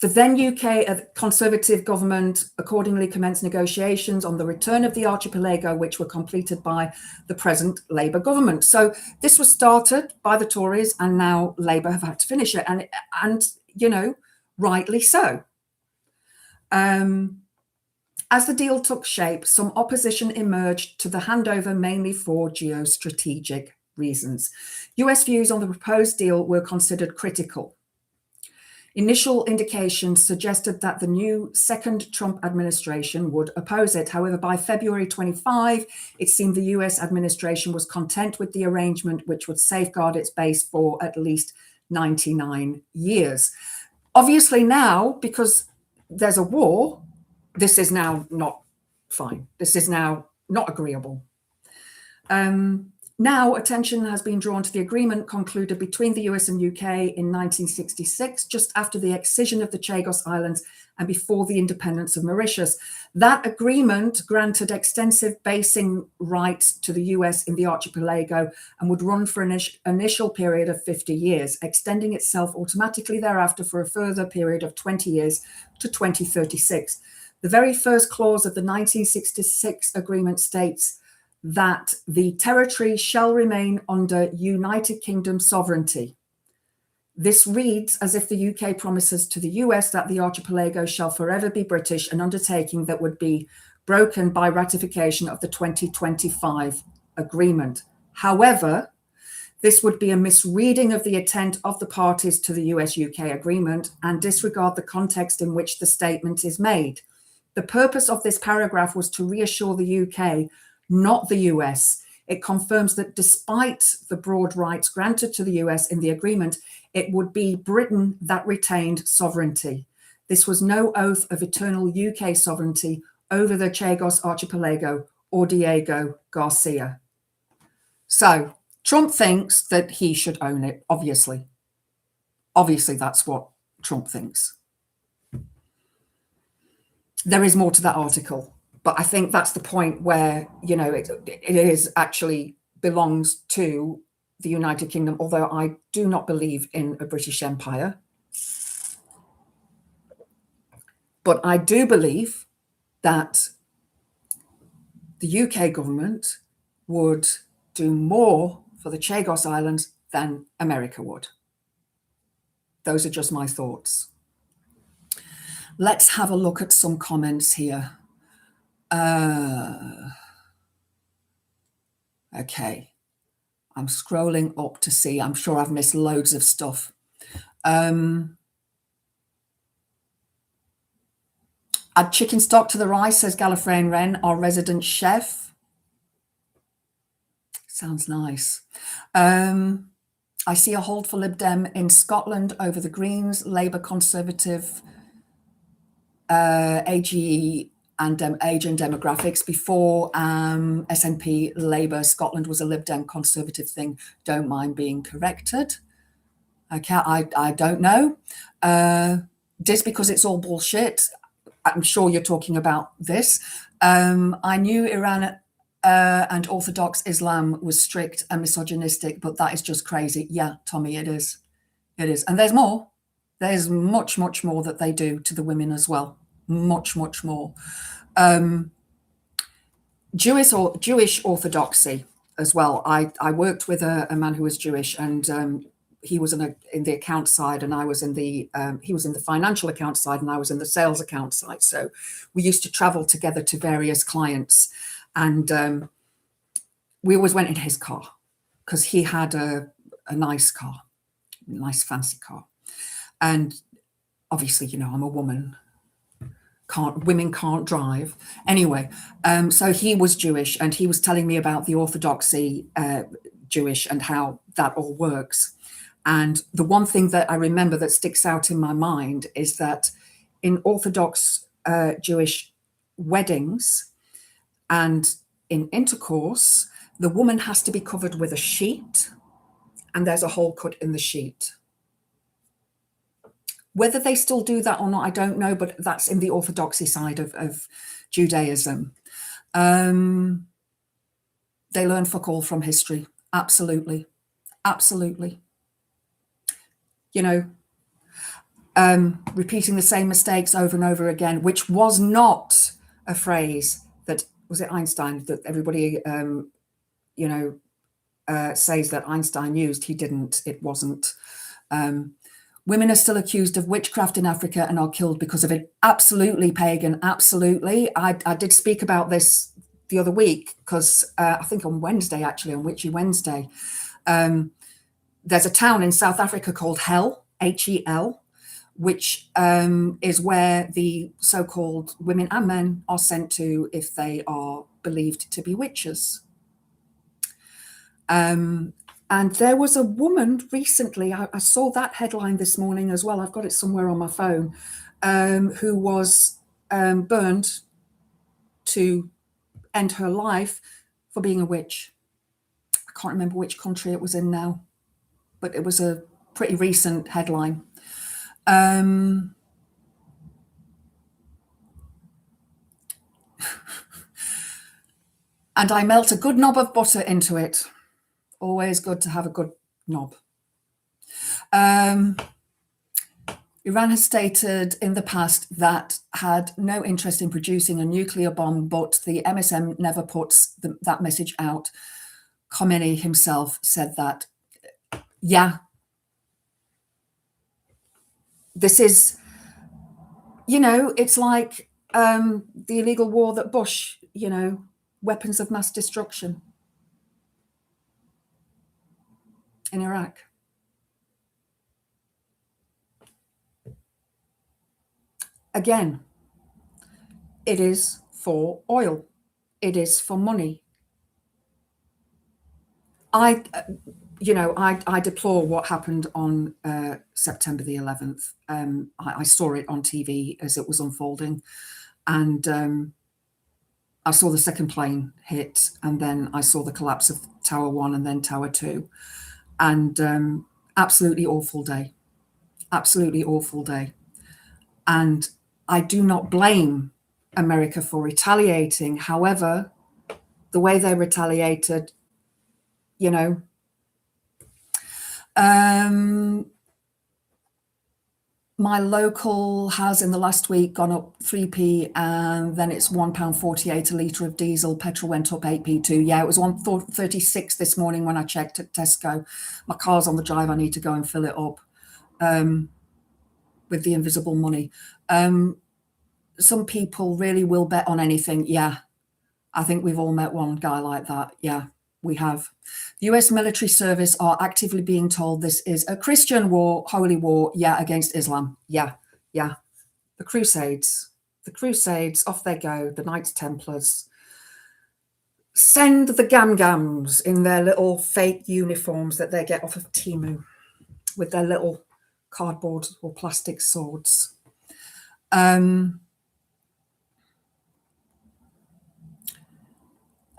The then UK Conservative government accordingly commenced negotiations on the return of the archipelago, which were completed by the present Labour government. So this was started by the Tories, and now Labour have had to finish it, and you know, rightly so. As the deal took shape, some opposition emerged to the handover, mainly for geostrategic reasons. US views on the proposed deal were considered critical. Initial indications suggested that the new second Trump administration would oppose it. However, by February 25, it seemed the US administration was content with the arrangement, which would safeguard its base for at least 99 years. Obviously now, because there's a war, this is now not fine. This is now not agreeable. Now attention has been drawn to the agreement concluded between the US and UK in 1966, just after the excision of the Chagos Islands and before the independence of Mauritius. That agreement granted extensive basing rights to the US in the archipelago and would run for an initial period of 50 years, extending itself automatically thereafter for a further period of 20 years to 2036. The very first clause of the 1966 agreement states that the territory shall remain under United Kingdom sovereignty. This reads as if the UK promises to the US that the archipelago shall forever be British, an undertaking that would be broken by ratification of the 2025 agreement. However, this would be a misreading of the intent of the parties to the US-UK agreement and disregard the context in which the statement is made. The purpose of this paragraph was to reassure the UK, not the US. It confirms that despite the broad rights granted to the US in the agreement, it would be Britain that retained sovereignty. This was no oath of eternal UK sovereignty over the Chagos archipelago or Diego Garcia. So Trump thinks that he should own it, obviously. Obviously, that's what Trump thinks. There is more to that article. But I think that's the point where, you know, it is actually belongs to the United Kingdom, although I do not believe in a British Empire. But I do believe that the UK government would do more for the Chagos Islands than America would. Those are just my thoughts. Let's have a look at some comments here. Okay, I'm scrolling up to see. I'm sure I've missed loads of stuff. Add chicken stock to the rice, says Gallifreyan Wren, our resident chef. Sounds nice. I see a hold for Lib Dem in Scotland over the Greens, Labour Conservative, AG and age and demographics. Before SNP Labour, Scotland was a Lib Dem Conservative thing. Don't mind being corrected. I don't know. Just because it's all bullshit. I'm sure you're talking about this. I knew Iran and Orthodox Islam was strict and misogynistic, but that is just crazy. Yeah, Tommy, it is. It is. And there's more. There's much, much more that they do to the women as well. Much, much more. Jewish orthodoxy as well. I worked with a man who was Jewish, and he was in the account side, and I was in the he was in the financial account side, and I was in the sales account side. So we used to travel together to various clients, and we always went in his car because he had a nice car, nice fancy car. And obviously, you know, I'm a woman. Women can't drive anyway. So he was Jewish, and he was telling me about the orthodoxy Jewish and how that all works. And the one thing that I remember that sticks out in my mind is that in Orthodox Jewish weddings and in intercourse, the woman has to be covered with a sheet, and there's a hole cut in the sheet. Whether they still do that or not, I don't know, but that's in the orthodoxy side of Judaism. They learn fuck all from history. Absolutely. Absolutely. You know, repeating the same mistakes over and over again, which was not a phrase that, was it Einstein, that everybody, you know, says that Einstein used. He didn't. It wasn't. Women are still accused of witchcraft in Africa and are killed because of it. Absolutely, pagan. Absolutely. I did speak about this the other week because I think on Wednesday, actually, on Witchy Wednesday, there's a town in South Africa called Hell, Hel, which is where the so-called women and men are sent to if they are believed to be witches. And there was a woman recently, I saw that headline this morning as well, I've got it somewhere on my phone, who was burned to end her life for being a witch. I can't remember which country it was in now, but it was a pretty recent headline. And I melt a good knob of butter into it. Always good to have a good knob. Iran has stated in the past that had no interest in producing a nuclear bomb, but the MSM never puts that message out. Khomeini himself said that. Yeah. This is, you know, it's like the illegal war that Bush, you know, weapons of mass destruction in Iraq. Again, it is for oil. It is for money. I deplore what happened on September the 11th. I saw it on TV as it was unfolding, and I saw the second plane hit, and then I saw the collapse of Tower 1 and then Tower 2, and absolutely awful day. Absolutely awful day. And I do not blame America for retaliating. However, the way they retaliated, you know, my local has in the last week gone up 3p, and then it's £1.48 a litre of diesel. Petrol went up 8p too. Yeah, it was 1.36 this morning when I checked at Tesco. My car's on the drive. I need to go and fill it up with the invisible money. Some people really will bet on anything. Yeah, I think we've all met one guy like that. Yeah, we have. The US military service are actively being told this is a Christian war, holy war, yeah, against Islam. Yeah, yeah. The Crusades, off they go, the Knights Templars. Send the Gam-Gams in their little fake uniforms that they get off of Temu with their little cardboard or plastic swords.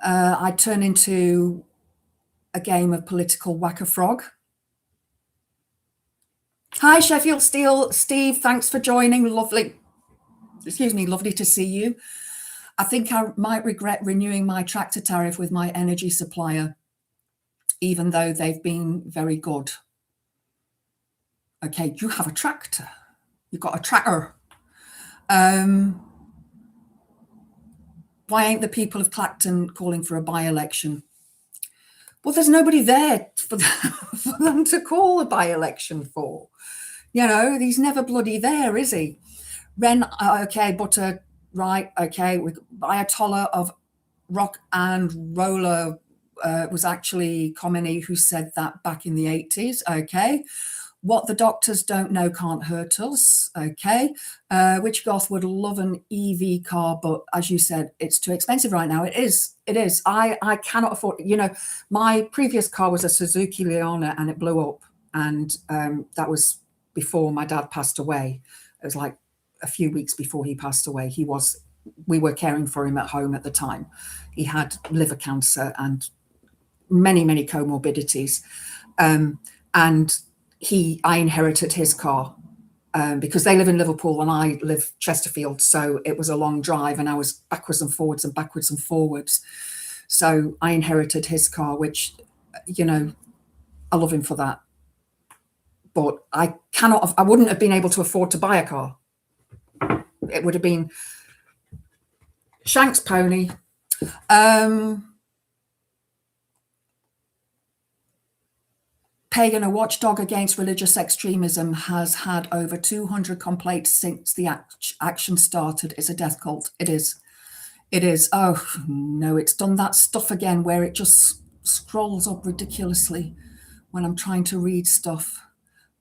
I turn into a game of political whack-a-frog. Hi, Sheffield Steel. Steve, thanks for joining. Lovely. Excuse me, lovely to see you. I think I might regret renewing my tractor tariff with my energy supplier, even though they've been very good. Okay, you have a tractor. You've got a tractor. Why ain't the people of Clacton calling for a by-election? Well, there's nobody there for them to call a by-election for. You know, he's never bloody there, is he? Ren, okay, butter, right, okay. Ayatollah of rock and roller was actually Khomeini who said that back in the 80s, okay. What the doctors don't know can't hurt us, okay. Which goth would love an EV car, but as you said, it's too expensive right now. It is. I cannot afford, you know, my previous car was a Suzuki Leona and it blew up. And that was before my dad passed away. It was like a few weeks before he passed away. We were caring for him at home at the time. He had liver cancer and many, many comorbidities. And I inherited his car because they live in Liverpool and I live Chesterfield. So it was a long drive and I was backwards and forwards and backwards and forwards. So I inherited his car, which, you know, I love him for that. But I wouldn't have been able to afford to buy a car. It would have been Shank's pony. Pagan, a watchdog against religious extremism, has had over 200 complaints since the action started. It's a death cult. It is. Oh, no, it's done that stuff again where it just scrolls up ridiculously when I'm trying to read stuff.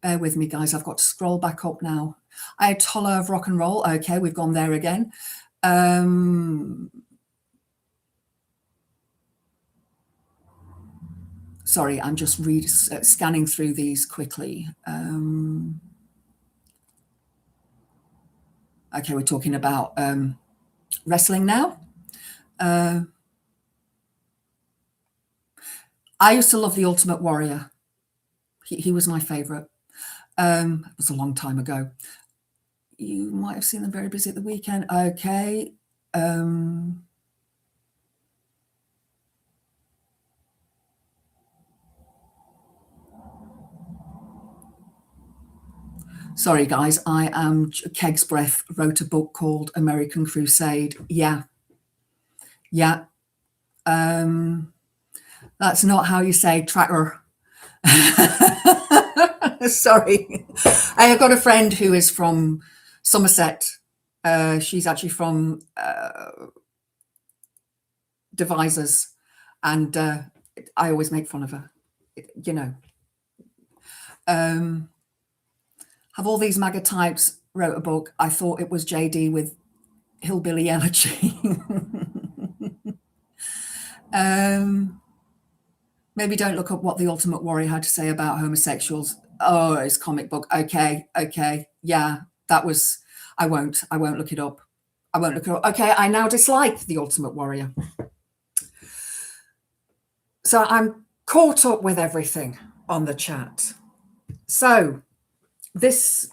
Bear with me, guys. I've got to scroll back up now. Ayatollah of rock and roll. Okay, we've gone there again. Sorry, I'm just scanning through these quickly. Okay, we're talking about wrestling now. I used to love The Ultimate Warrior. He was my favorite. It was a long time ago. You might have seen them very busy at the weekend. Okay. Sorry, guys. Keg's Breath wrote a book called American Crusade. Yeah. That's not how you say tractor. Sorry. I've got a friend who is from Somerset. She's actually from Devisers, and I always make fun of her. You know. Have all these MAGA types wrote a book. I thought it was JD with hillbilly energy. Maybe don't look up what The Ultimate Warrior had to say about homosexuals. Oh, it's comic book. Okay. Yeah, that was. I won't look it up. Okay, I now dislike The Ultimate Warrior. So I'm caught up with everything on the chat. So this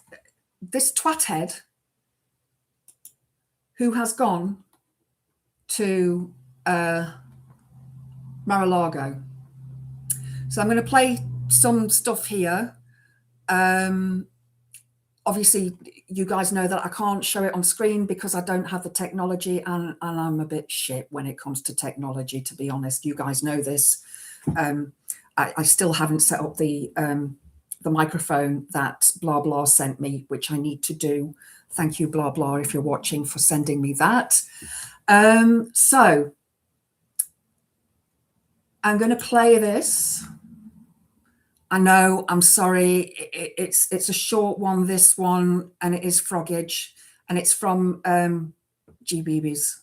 twathead who has gone to Maralago. So I'm going to play some stuff here. Obviously, you guys know that I can't show it on screen because I don't have the technology, and I'm a bit shit when it comes to technology, to be honest. You guys know this. I still haven't set up the microphone that blah blah sent me, which I need to do. Thank you, blah blah, if you're watching, for sending me that. So I'm going to play this. I know, I'm sorry, it's a short one, this one, and it is Froggage, and it's from GBB's.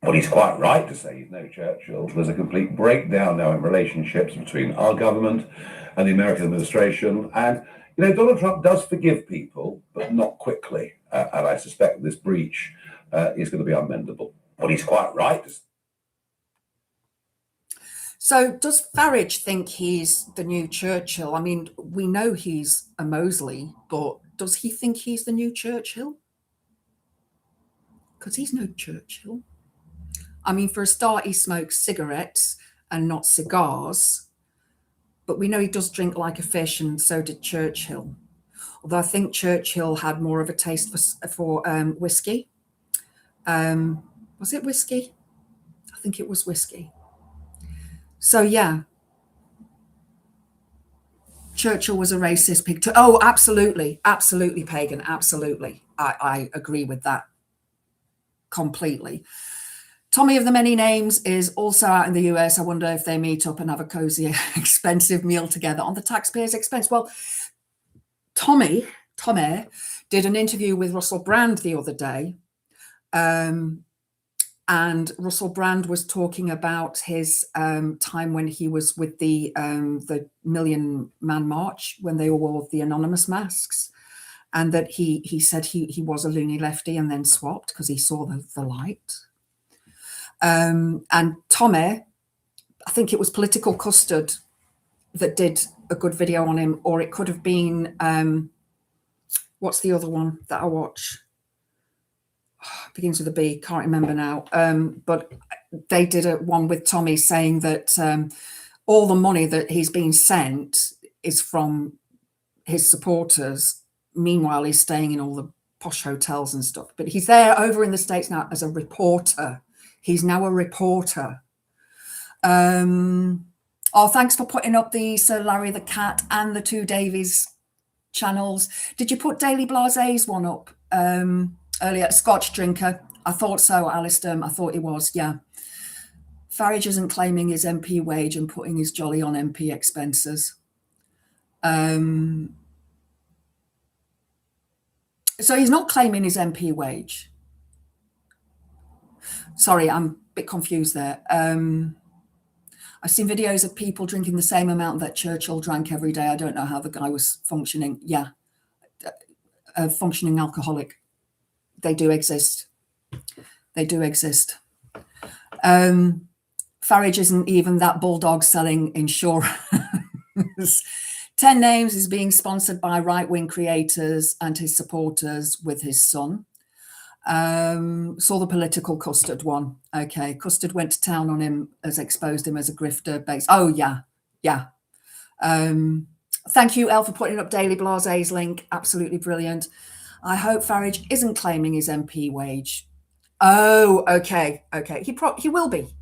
Well, he's quite right to say he's no Churchill. There's a complete breakdown now in relationships between our government and the American administration. And, you know, Donald Trump does forgive people, but not quickly. And I suspect this breach is going to be unmendable. Well, he's quite right to say. So does Farage think he's the new Churchill? I mean, we know he's a Mosley, but does he think he's the new Churchill? Because he's no Churchill. I mean, for a start, he smokes cigarettes and not cigars, but we know he does drink like a fish, and so did Churchill. Although I think Churchill had more of a taste for whiskey. Was it whiskey? I think it was whiskey. So yeah, Churchill was a racist pig. Oh, absolutely, absolutely, Pagan, absolutely. I agree with that completely. Tommy of the Many Names is also out in the US. I wonder if they meet up and have a cozy, expensive meal together on the taxpayers' expense. Well, Tommy did an interview with Russell Brand the other day. And Russell Brand was talking about his time when he was with the Million Man March, when they all wore the anonymous masks, and that he said he was a loony lefty and then swapped because he saw the light. And Tommy, I think it was Political Custard that did a good video on him, or it could have been, what's the other one that I watch? Begins with a B, can't remember now. But they did one with Tommy saying that all the money that he's been sent is from his supporters. Meanwhile, he's staying in all the posh hotels and stuff. But he's there over in the States now as a reporter. He's now a reporter. Oh, thanks for putting up the Sir Larry the Cat and the two Davies channels. Did you put Daily Blase's one up earlier? Scotch drinker. I thought so, Alistair. I thought it was, yeah. Farage isn't claiming his MP wage and putting his jolly on MP expenses. So he's not claiming his MP wage. Sorry, I'm a bit confused there. I've seen videos of people drinking the same amount that Churchill drank every day. I don't know how the guy was functioning. Yeah, a functioning alcoholic. They do exist. They do exist. Farage isn't even that bulldog selling insurance. 10 Names is being sponsored by right-wing creators and his supporters with his son. Saw the Political Custard one. Okay, Custard went to town on him, has exposed him as a grifter base. Oh, yeah. Thank you, Elle, for putting up Daily Blase's link. Absolutely brilliant. I hope Farage isn't claiming his MP wage. Oh, okay. He will be.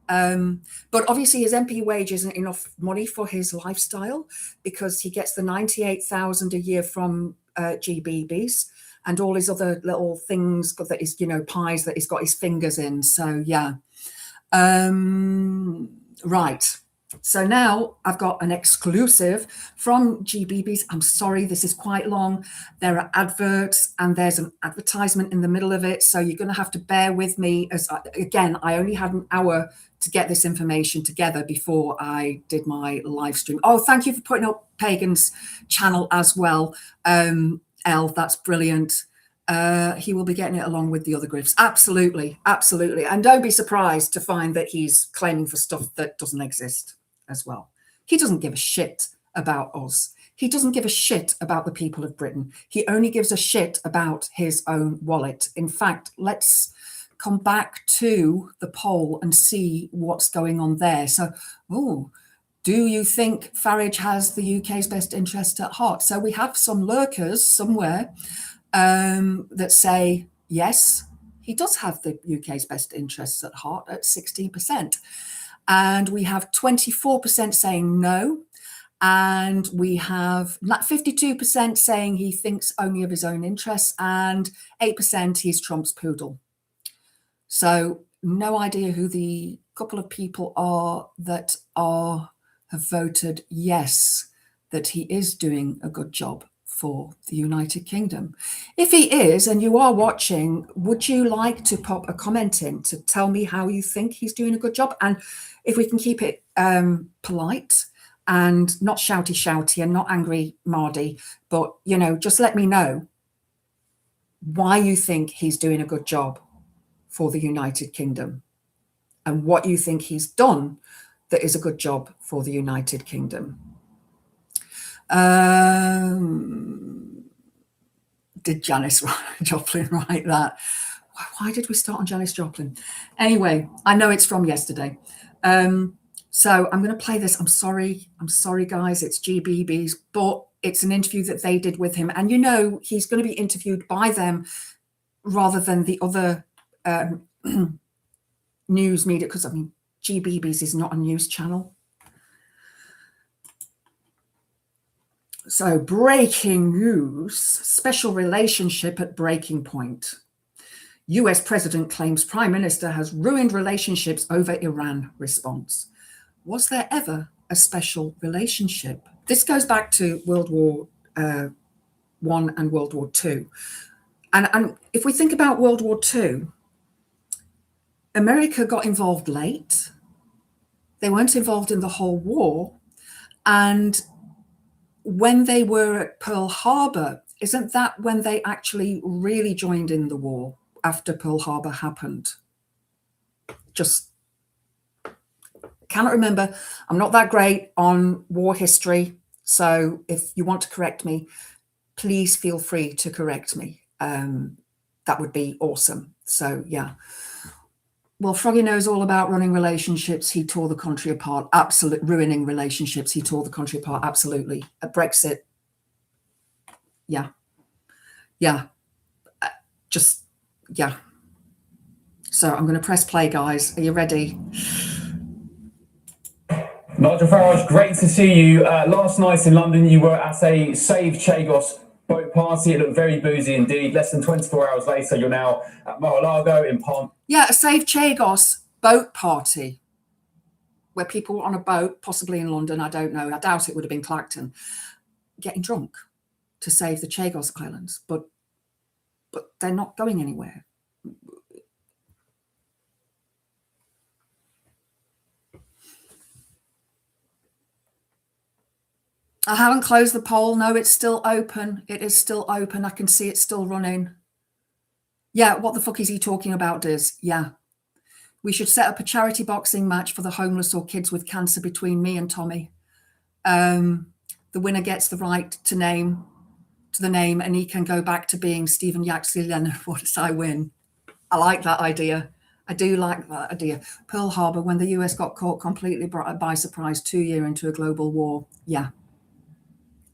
But obviously his MP wage isn't enough money for his lifestyle, because he gets the 98,000 a year from GBBs and all his other little things that is, pies that he's got his fingers in. So yeah. Right. So now I've got an exclusive from GBBs. I'm sorry, this is quite long. There are adverts and there's an advertisement in the middle of it. So you're going to have to bear with me, as again, I only had an hour to get this information together before I did my live stream. Oh, thank you for putting up Pagan's channel as well. Elle, that's brilliant. He will be getting it along with the other grifts. Absolutely. And don't be surprised to find that he's claiming for stuff that doesn't exist as well. He doesn't give a shit about us. He doesn't give a shit about the people of Britain. He only gives a shit about his own wallet. In fact, let's come back to the poll and see what's going on there. So, do you think Farage has the UK's best interest at heart? So we have some lurkers somewhere that say, yes, he does have the UK's best interests at heart at 16%. And we have 24% saying no. And we have 52% saying he thinks only of his own interests, and 8% he's Trump's poodle. So no idea who the couple of people are that have voted yes, that he is doing a good job for the United Kingdom. If he is, and you are watching, would you like to pop a comment in to tell me how you think he's doing a good job? And if we can keep it polite and not shouty and not angry Mardy, but, just let me know why you think he's doing a good job for the United Kingdom. and what you think he's done that is a good job for the United Kingdom. Did Janis Joplin write that? Why did we start on Janis Joplin? Anyway, I know it's from yesterday. So I'm going to play this. I'm sorry, guys. It's GBB's, but it's an interview that they did with him. And, you know, he's going to be interviewed by them rather than the other news media, because, I mean, GBB's is not a news channel. So, breaking news, special relationship at breaking point. US president claims prime minister has ruined relationships over Iran response. Was there ever a special relationship? This goes back to World War I and World War II. And if we think about World War II, America got involved late. They weren't involved in the whole war. And when they were at Pearl Harbor, isn't that when they actually really joined in the war after Pearl Harbor happened? Just cannot remember. I'm not that great on war history. So if you want to correct me, please feel free to correct me. That would be awesome. So, yeah. Well, Froggy knows all about running relationships. He tore the country apart. Absolutely. Ruining relationships. He tore the country apart. Absolutely. At Brexit. Yeah. Yeah. Just, yeah. So I'm going to press play, guys. Are you ready? Nigel Farage, great to see you. Last night in London, you were at a Save Chagos boat party. It looked very boozy indeed. Less than 24 hours later, you're now at Maralago in Palm. Yeah, a Save Chagos boat party where people were on a boat, possibly in London, I don't know. I doubt it would have been Clacton, getting drunk to save the Chagos Islands. But they're not going anywhere. I haven't closed the poll. No, it's still open. It is still open. I can see it's still running. Yeah, what the fuck is he talking about, Diz? Yeah. We should set up a charity boxing match for the homeless or kids with cancer between me and Tommy. The winner gets the right to the name, and he can go back to being Stephen Yaxley Leonard. What does I win? I like that idea. I do like that idea. Pearl Harbor, when the US got caught completely by surprise 2 years into a global war. Yeah.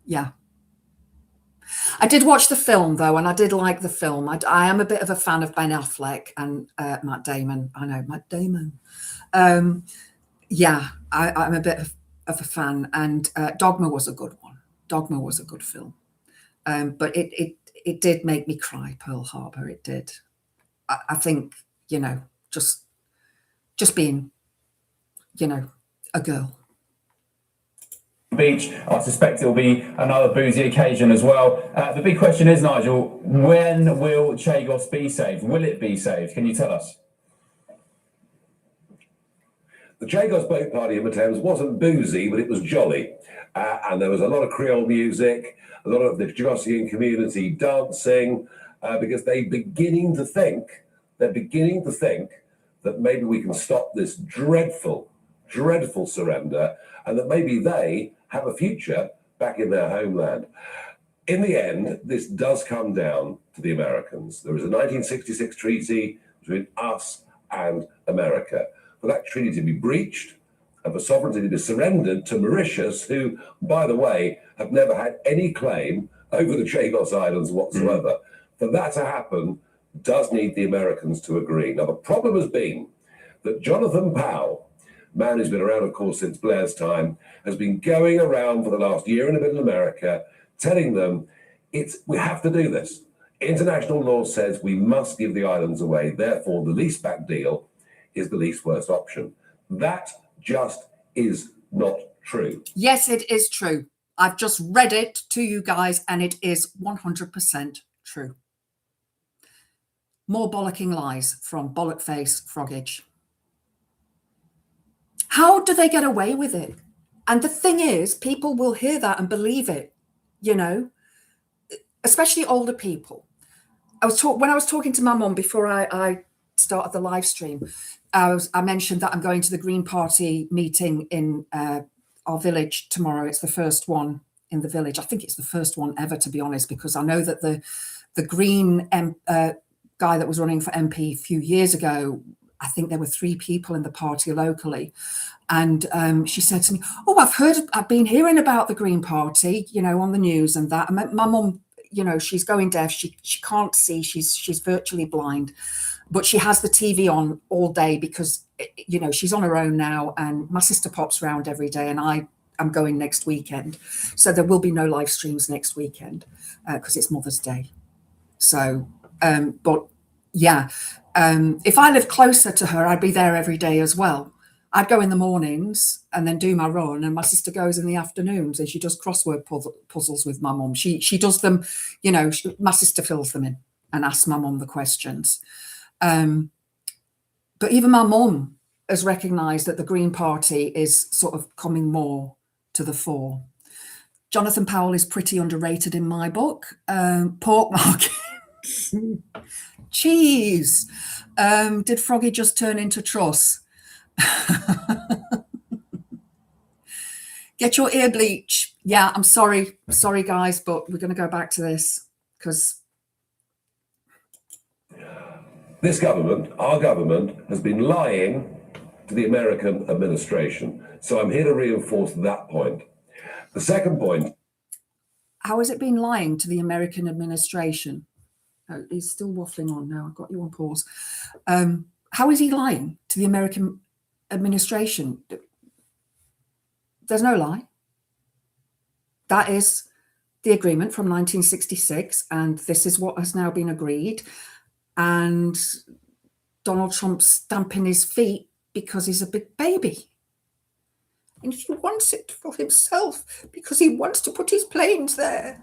Yeah. I did watch the film, though, and I did like the film. I am a bit of a fan of Ben Affleck and Matt Damon. I know, Matt Damon. Yeah, I'm a bit of a fan. And Dogma was a good one. Dogma was a good film. But it did make me cry, Pearl Harbor. It did. I think, you know, just being, you know, a girl. Beach. I suspect it'll be another boozy occasion as well. The big question is, Nigel, when will Chagos be saved? Will it be saved? Can you tell us? The Chagos boat party in the Thames wasn't boozy, but it was jolly. And there was a lot of Creole music, a lot of the Chagosian community dancing, because they're beginning to think that maybe we can stop this dreadful surrender, and that maybe they have a future back in their homeland. In the end, this does come down to the Americans. There was a 1966 treaty between us and America. For that treaty to be breached and for sovereignty to be surrendered to Mauritius, who, by the way, have never had any claim over the Chagos Islands whatsoever, for that to happen does need the Americans to agree. Now, the problem has been that Jonathan Powell, man who's been around, of course, since Blair's time, has been going around for the last year and a bit in America, telling them we have to do this. International law says we must give the islands away. Therefore, the least back deal is the least worst option. That just is not true. Yes, it is true. I've just read it to you guys, and it is 100% true. More bollocking lies from Bollockface Froggage. How do they get away with it? And the thing is, people will hear that and believe it, you know, especially older people. When I was talking to my mum before I start of the live stream, I mentioned that I'm going to the Green Party meeting in our village tomorrow. It's the first one in the village. I think it's the first one ever, to be honest, because I know that the Green guy that was running for MP a few years ago, I think there were 3 people in the party locally. And she said to me, oh, I've been hearing about the Green Party, you know, on the news and that. My mum, you know, she's going deaf. She can't see. She's virtually blind, but she has the TV on all day because, you know, she's on her own now. And my sister pops around every day, and I'm going next weekend. So there will be no live streams next weekend because it's Mother's Day. So, but yeah, if I lived closer to her, I'd be there every day as well. I'd go in the mornings and then do my run, and my sister goes in the afternoons and she does crossword puzzles with my mum. She does them, you know, my sister fills them in and asks my mum the questions. But even my mum has recognised that the Green Party is sort of coming more to the fore. Jonathan Powell is pretty underrated in my book. Pork markets. Cheese. Did Froggy just turn into Truss? Get your ear bleach. Yeah, I'm sorry guys, but we're going to go back to this because this government, our government, has been lying to the American administration. So I'm here to reinforce that point. The second point. How has it been lying to the American administration? Oh, he's still waffling on now. I've got you on pause. How is he lying to the American administration? There's no lie. That is the agreement from 1966, and this is what has now been agreed. And Donald Trump's stamping his feet because he's a big baby. And he wants it for himself because he wants to put his planes there.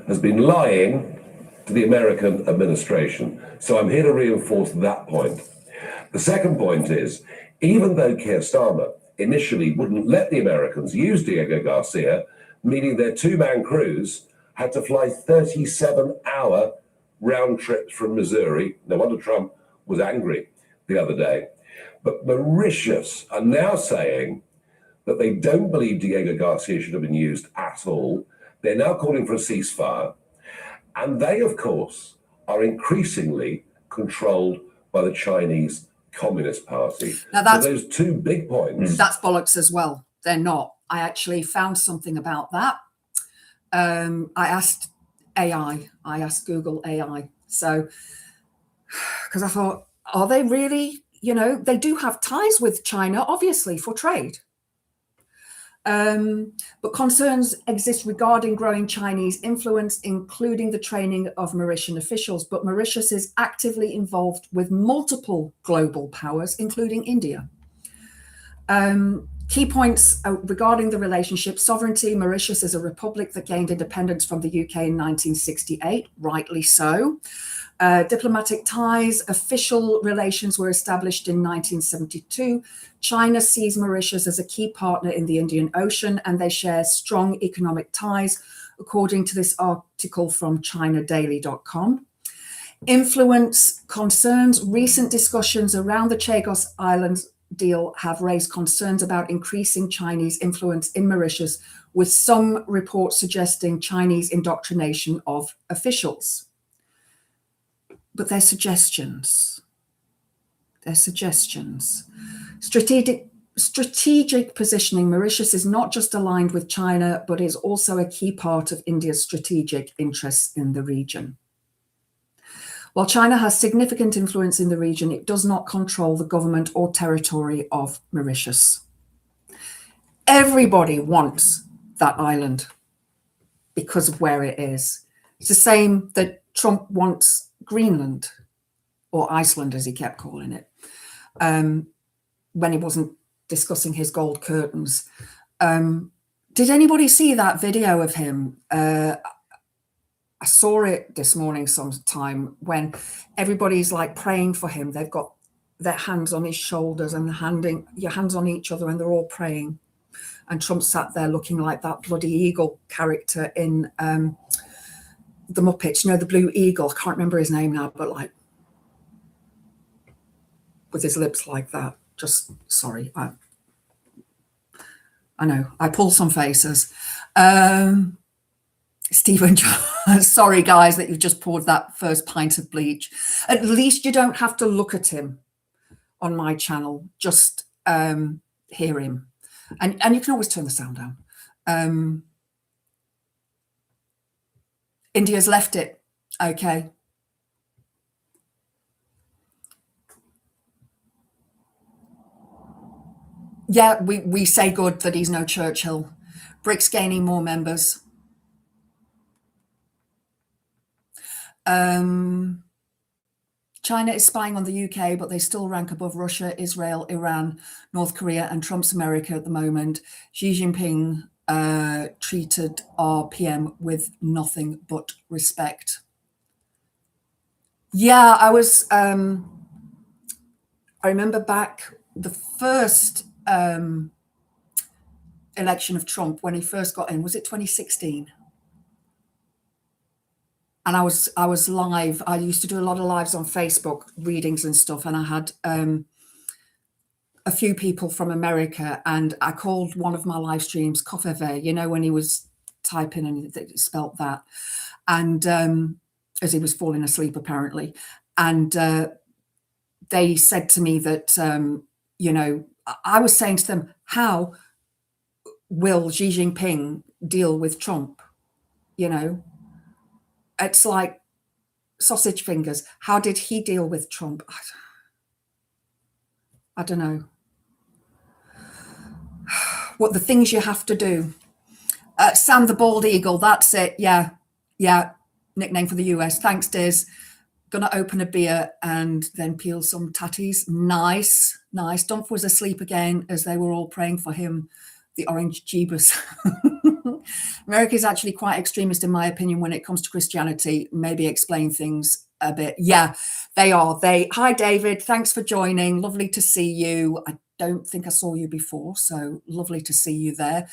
Has been lying to the American administration. So I'm here to reinforce that point. The second point is, even though Keir Starmer initially wouldn't let the Americans use Diego Garcia, meaning their 2-man crews had to fly 37-hour round trips from Missouri. No wonder Trump was angry the other day. But Mauritius are now saying that they don't believe Diego Garcia should have been used at all. They're now calling for a ceasefire. And they, of course, are increasingly controlled by the Chinese Communist Party. Now that's, so those 2 big points. That's bollocks as well. They're not. I actually found something about that. I asked AI. I asked Google AI. So, because I thought, are they really, you know, they do have ties with China, obviously, for trade. But concerns exist regarding growing Chinese influence, including the training of Mauritian officials. But Mauritius is actively involved with multiple global powers, including India. Key points regarding the relationship: sovereignty. Mauritius is a republic that gained independence from the UK in 1968, rightly so. Diplomatic ties, official relations were established in 1972. China sees Mauritius as a key partner in the Indian Ocean, and they share strong economic ties, according to this article from ChinaDaily.com. Influence concerns. Recent discussions around the Chagos Islands deal have raised concerns about increasing Chinese influence in Mauritius, with some reports suggesting Chinese indoctrination of officials. But they're suggestions. They're suggestions. Strategic positioning. Mauritius is not just aligned with China, but is also a key part of India's strategic interests in the region. While China has significant influence in the region, it does not control the government or territory of Mauritius. Everybody wants that island because of where it is. It's the same that Trump wants Greenland, or Iceland as he kept calling it, when he wasn't discussing his gold curtains. Did anybody see that video of him? I saw it this morning sometime when everybody's like praying for him. They've got their hands on his shoulders and handing your hands on each other, and they're all praying. And Trump sat there looking like that bloody eagle character in the Muppets, you know, the Blue Eagle. I can't remember his name now, but like with his lips like that. Just sorry, I know I pull some faces. Stephen, sorry guys that you've just poured that first pint of bleach. At least you don't have to look at him on my channel. Just hear him, and you can always turn the sound down. India's left it. Okay. Yeah, we say good that he's no Churchill. BRICS gaining more members. China is spying on the UK, but they still rank above Russia, Israel, Iran, North Korea, and Trump's America at the moment. Xi Jinping treated our PM with nothing but respect. Yeah, I remember back the first election of Trump when he first got in. Was it 2016? And I was live. I used to do a lot of lives on Facebook, readings and stuff, and I had a few people from America, and I called one of my live streams Coffee, you know, when he was typing and it spelt that, and as he was falling asleep apparently, and they said to me that you know, I was saying to them, how will Xi Jinping deal with Trump? You know, it's like sausage fingers. How did he deal with Trump? I don't know. What the things you have to do. Sam the Bald Eagle, that's it. Yeah, nickname for the US. Thanks, Diz. Gonna open a beer and then peel some tatties. Nice. Dumph was asleep again as they were all praying for him. The orange jeebus. America is actually quite extremist, in my opinion, when it comes to Christianity. Maybe explain things a bit. Yeah, they are. Hi, David. Thanks for joining. Lovely to see you. I don't think I saw you before, so lovely to see you there.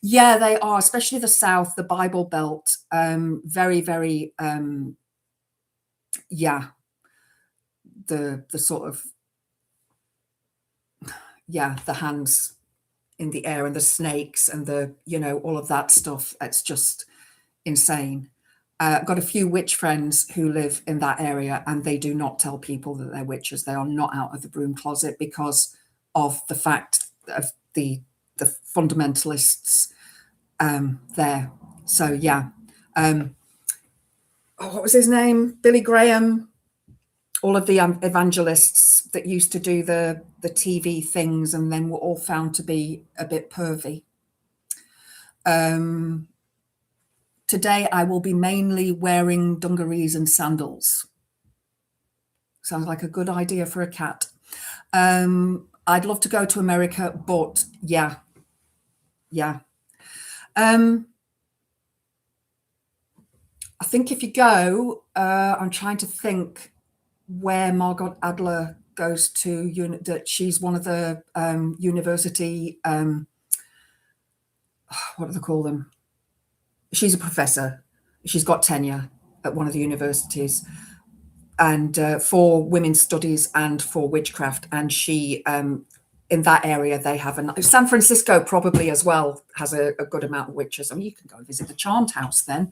Yeah, they are, especially the South, the Bible Belt. Very, very, yeah, the sort of, yeah, the hands in the air and the snakes and the, you know, all of that stuff. It's just insane. I've got a few witch friends who live in that area, and they do not tell people that they're witches. They are not out of the broom closet because of the fact of the fundamentalists there. So yeah. What was his name? Billy Graham. All of the evangelists that used to do the TV things and then were all found to be a bit pervy. Today I will be mainly wearing dungarees and sandals. Sounds like a good idea for a cat. I'd love to go to America, but yeah. I think if you go, I'm trying to think where Margot Adler goes to, that she's one of the university, what do they call them? She's a professor. She's got tenure at one of the universities, and for women's studies and for witchcraft. And she, in that area, they have San Francisco probably as well has a good amount of witches. I mean, you can go and visit the Charmed House then.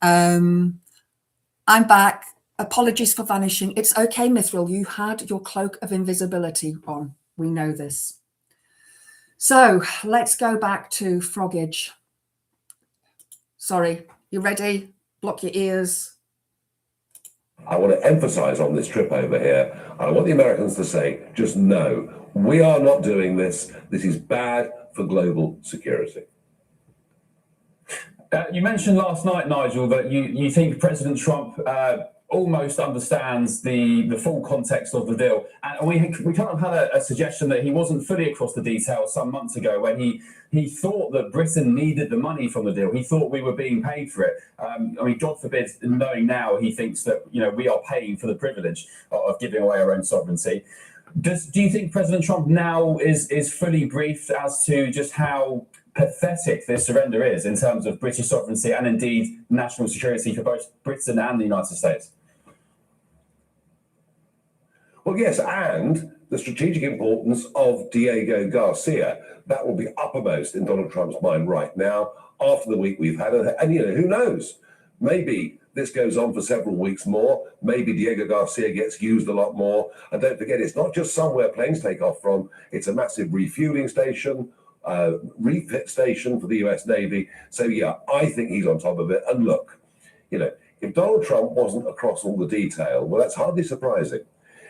I'm back. Apologies for vanishing. It's okay, Mithril. You had your cloak of invisibility on. We know this. So let's go back to Frogage. Sorry, you ready? Block your ears. I want to emphasize on this trip over here, I want the Americans to say, just no, we are not doing this. This is bad for global security. You mentioned last night, Nigel, that you think President Trump almost understands the full context of the deal. And we kind of had a suggestion that he wasn't fully across the details some months ago when he thought that Britain needed the money from the deal. He thought we were being paid for it. I mean, God forbid, knowing now, he thinks that, you know, we are paying for the privilege of giving away our own sovereignty. Do you think President Trump now is fully briefed as to just how pathetic this surrender is in terms of British sovereignty and indeed national security for both Britain and the United States. Well, yes, and the strategic importance of Diego Garcia, that will be uppermost in Donald Trump's mind right now after the week we've had. And you know, who knows? Maybe this goes on for several weeks more. Maybe Diego Garcia gets used a lot more. And don't forget, it's not just somewhere planes take off from. It's a massive refueling station, refit station for the US Navy. So, yeah, I think he's on top of it. And look, you know, if Donald Trump wasn't across all the detail, well, that's hardly surprising.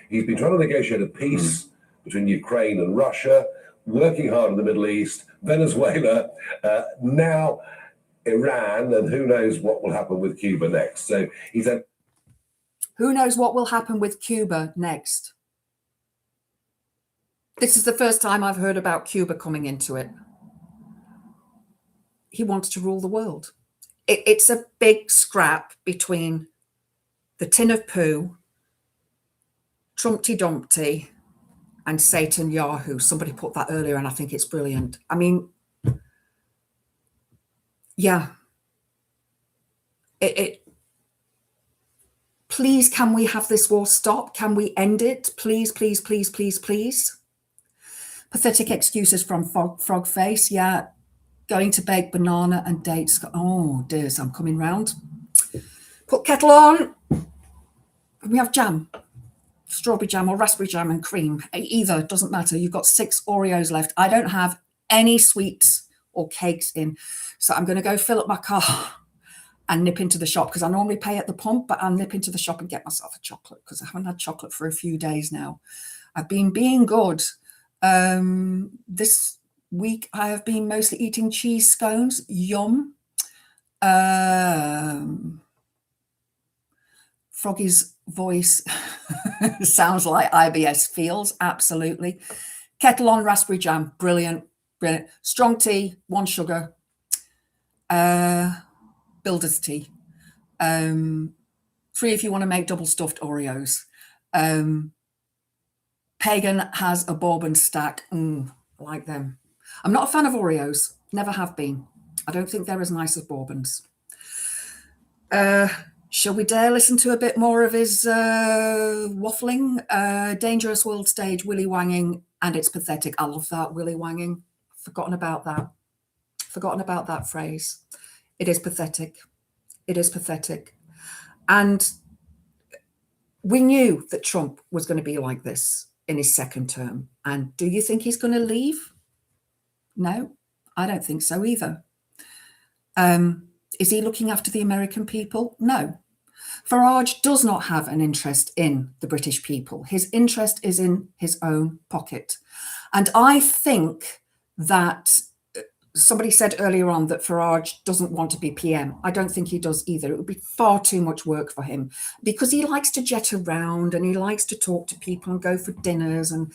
He's been trying to negotiate a peace between Ukraine and Russia, working hard in the Middle East, Venezuela, now Iran, and who knows what will happen with Cuba next. So he's had. Who knows what will happen with Cuba next? This is the first time I've heard about Cuba coming into it. He wants to rule the world. It's a big scrap between the tin of poo, Trumpty Dumpty, and Satan Yahoo. Somebody put that earlier, and I think it's brilliant. I mean, yeah. Please, can we have this war stop? Can we end it? Please, please, please, please, please. Pathetic excuses from Frog Face. Yeah. Going to bake banana and dates. Oh, dears, I'm coming round. Put kettle on. We have jam. Strawberry jam or raspberry jam and cream. Either, doesn't matter. You've got 6 Oreos left. I don't have any sweets or cakes in. So I'm going to go fill up my car and nip into the shop, because I normally pay at the pump, but I'll nip into the shop and get myself a chocolate, because I haven't had chocolate for a few days now. I've been being good. This week I have been mostly eating cheese scones. Yum. Froggy's voice sounds like IBS feels. Absolutely. Kettle on raspberry jam. Brilliant. Brilliant. Strong tea, 1 sugar. Builder's tea. 3 if you want to make double stuffed Oreos. Pagan has a bourbon stack. I like them. I'm not a fan of Oreos. Never have been. I don't think they're as nice as bourbons. Shall we dare listen to a bit more of his waffling? Dangerous world stage, willy wanging, and it's pathetic. I love that, willy wanging. Forgotten about that. Forgotten about that phrase. It is pathetic. It is pathetic. And we knew that Trump was going to be like this in his second term. And do you think he's going to leave? No, I don't think so either. Is he looking after the American people? No. Farage does not have an interest in the British people. His interest is in his own pocket. And I think that somebody said earlier on that Farage doesn't want to be PM. I don't think he does either. It would be far too much work for him, because he likes to jet around and he likes to talk to people and go for dinners and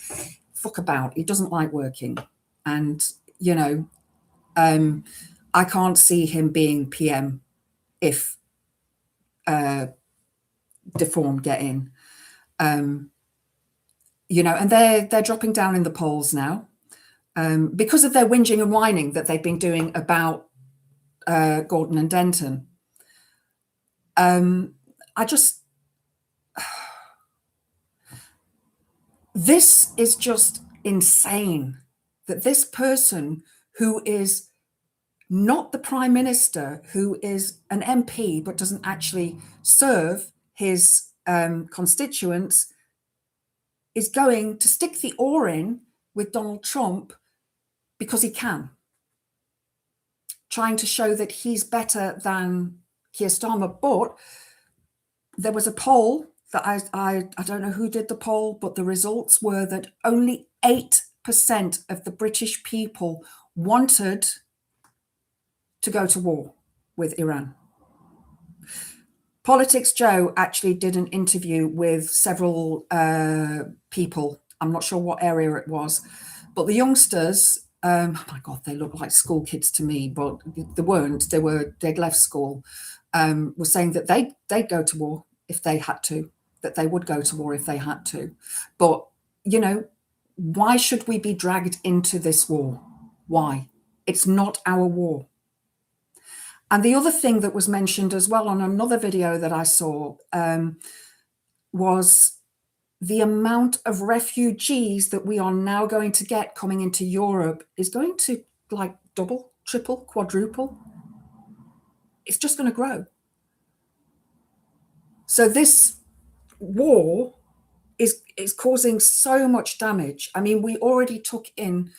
fuck about. He doesn't like working. And, you know, I can't see him being PM if Deformed get in. You know, and they're dropping down in the polls now because of their whinging and whining that they've been doing about Gordon and Denton. This is just insane that this person who is not the Prime Minister, who is an MP but doesn't actually serve his constituents, is going to stick the oar in with Donald Trump because he can, trying to show that he's better than Keir Starmer. But there was a poll that I don't know who did the poll, but the results were that only 8% of the British people wanted to go to war with Iran. Politics Joe actually did an interview with several people. I'm not sure what area it was, but the youngsters, oh my God, they look like school kids to me, but they weren't. They'd left school. Were saying that they'd go to war if they had to, that they would go to war if they had to. But, you know, why should we be dragged into this war? Why? It's not our war. And the other thing that was mentioned as well on another video that I saw was the amount of refugees that we are now going to get coming into Europe is going to like double, triple, quadruple. It's just going to grow. So this war is causing so much damage. I mean, we already took in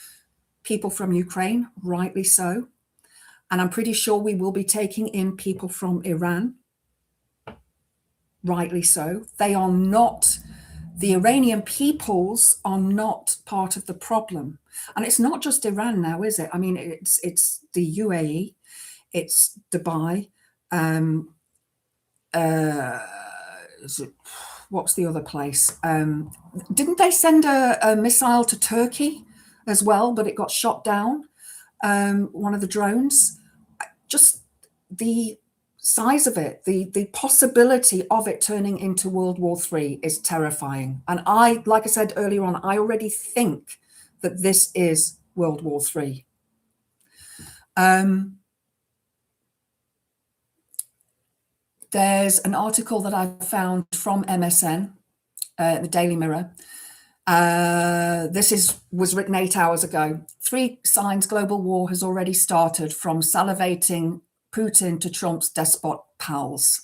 people from Ukraine, rightly so. And I'm pretty sure we will be taking in people from Iran, rightly so. They are not, the Iranian peoples are not part of the problem. And it's not just Iran now, is it? I mean, it's the UAE, it's Dubai, what's the other place? Didn't they send a missile to Turkey as well, but it got shot down, one of the drones? Just the size of it, the possibility of it turning into World War III is terrifying. And I, like I said earlier on, I already think that this is World War III. There's an article that I found from MSN, the Daily Mirror. This was written 8 hours ago. 3 signs global war has already started, from salivating Putin to Trump's despot pals.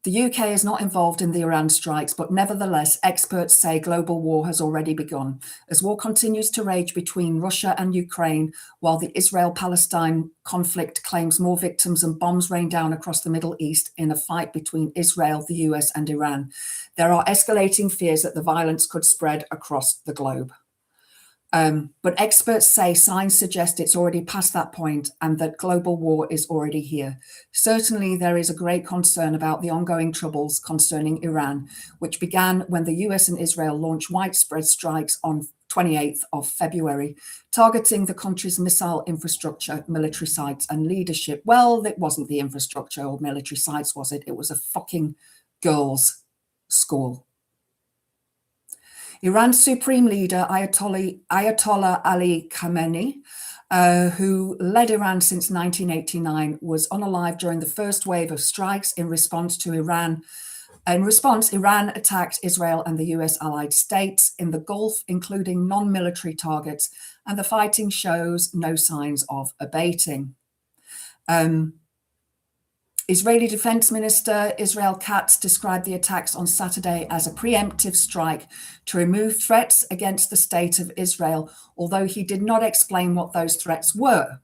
The UK is not involved in the Iran strikes, but nevertheless, experts say global war has already begun. As war continues to rage between Russia and Ukraine, while the Israel-Palestine conflict claims more victims and bombs rain down across the Middle East in a fight between Israel, the US, and Iran, there are escalating fears that the violence could spread across the globe. But experts say signs suggest it's already past that point and that global war is already here. Certainly, there is a great concern about the ongoing troubles concerning Iran, which began when the US and Israel launched widespread strikes on 28th of February, targeting the country's missile infrastructure, military sites, and leadership. Well, it wasn't the infrastructure or military sites, was it? It was a fucking girls' school. Iran's supreme leader, Ayatollah Ali Khamenei, who led Iran since 1989, was unalive during the first wave of strikes. In response, Iran attacked Israel and the US allied states in the Gulf, including non-military targets, and the fighting shows no signs of abating. Israeli Defense Minister Israel Katz described the attacks on Saturday as a preemptive strike to remove threats against the state of Israel, although he did not explain what those threats were.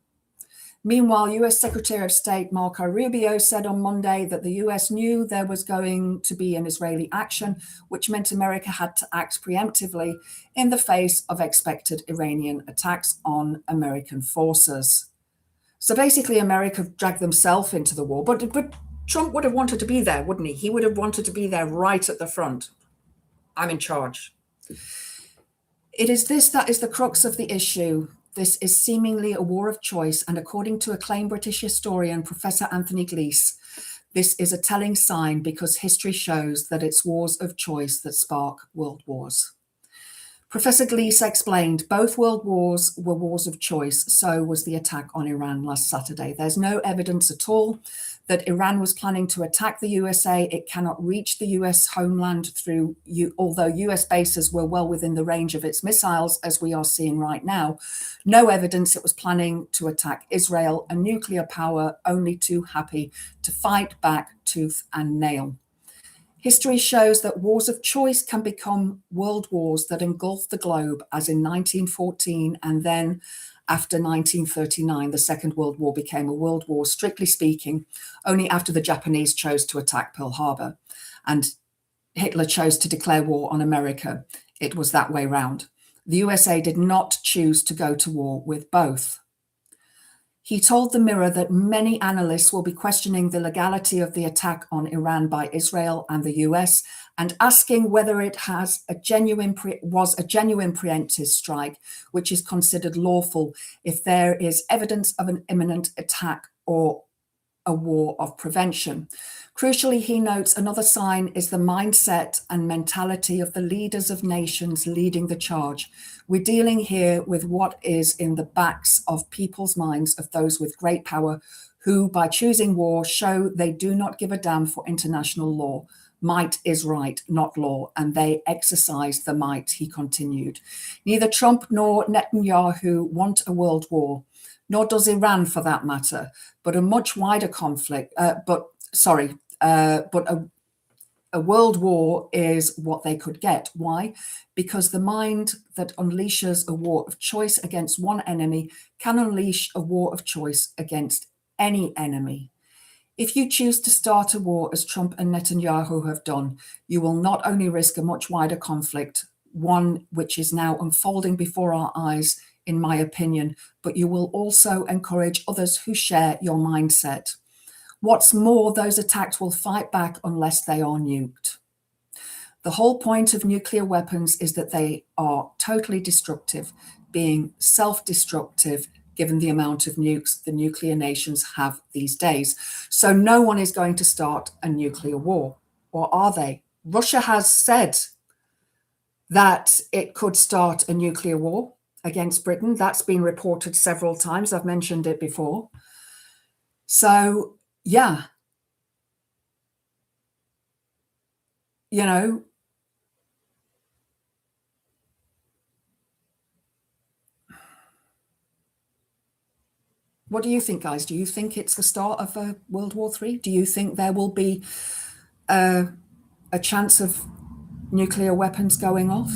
Meanwhile, US Secretary of State Marco Rubio said on Monday that the US knew there was going to be an Israeli action, which meant America had to act preemptively in the face of expected Iranian attacks on American forces. So basically, America dragged themselves into the war, but Trump would have wanted to be there, wouldn't he? He would have wanted to be there right at the front. I'm in charge. It is this that is the crux of the issue. This is seemingly a war of choice, and according to acclaimed British historian Professor Anthony Gleeson, this is a telling sign because history shows that it's wars of choice that spark world wars. Professor Gleeson explained both world wars were wars of choice, so was the attack on Iran last Saturday. There's no evidence at all that Iran was planning to attack the USA. It cannot reach the US homeland although US bases were well within the range of its missiles, as we are seeing right now. No evidence it was planning to attack Israel, a nuclear power only too happy to fight back tooth and nail. History shows that wars of choice can become world wars that engulf the globe, as in 1914, and then after 1939, the Second World War became a world war, strictly speaking, only after the Japanese chose to attack Pearl Harbor and Hitler chose to declare war on America. It was that way round. The USA did not choose to go to war with both. He told the Mirror that many analysts will be questioning the legality of the attack on Iran by Israel and the US and asking whether it was a genuine preemptive strike, which is considered lawful if there is evidence of an imminent attack or a war of prevention. Crucially, he notes another sign is the mindset and mentality of the leaders of nations leading the charge. We're dealing here with what is in the backs of people's minds of those with great power who, by choosing war, show they do not give a damn for international law. Might is right, not law, and they exercise the might, he continued. Neither Trump nor Netanyahu want a world war, nor does Iran for that matter, but a much wider conflict, but a world war is what they could get. Why? Because the mind that unleashes a war of choice against one enemy can unleash a war of choice against any enemy. If you choose to start a war, as Trump and Netanyahu have done, you will not only risk a much wider conflict, one which is now unfolding before our eyes, in my opinion, but you will also encourage others who share your mindset. What's more, those attacked will fight back unless they are nuked. The whole point of nuclear weapons is that they are totally destructive, being self-destructive, given the amount of nukes the nuclear nations have these days. So no one is going to start a nuclear war, or are they? Russia has said that it could start a nuclear war against Britain. That's been reported several times. I've mentioned it before. So, yeah, you know, what do you think, guys? Do you think it's the start of a World War III? Do you think there will be a chance of nuclear weapons going off?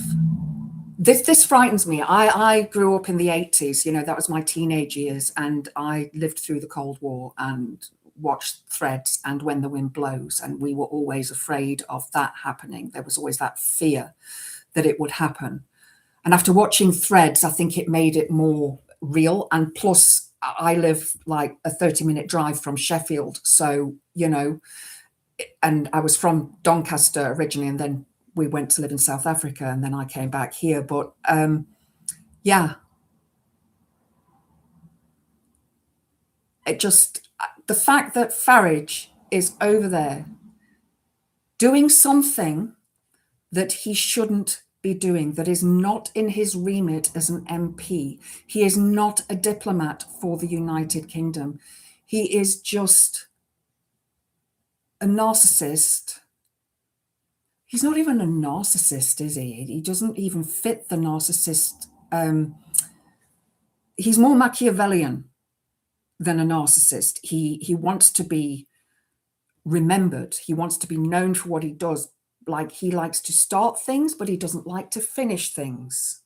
This frightens me. I grew up in the 80s, you know, that was my teenage years, and I lived through the Cold War and watched Threads and When the Wind Blows, and we were always afraid of that happening. There was always that fear that it would happen. And after watching Threads, I think it made it more real. And plus, I live like a 30-minute drive from Sheffield. So, you know, and I was from Doncaster originally, and then we went to live in South Africa, and then I came back here. But yeah, it just, the fact that Farage is over there doing something that he shouldn't be doing, that is not in his remit as an MP. He is not a diplomat for the United Kingdom. He is just a narcissist. He's not even a narcissist, is he? He doesn't even fit the narcissist. He's more Machiavellian than a narcissist. He wants to be remembered. He wants to be known for what he does. Like, he likes to start things, but he doesn't like to finish things.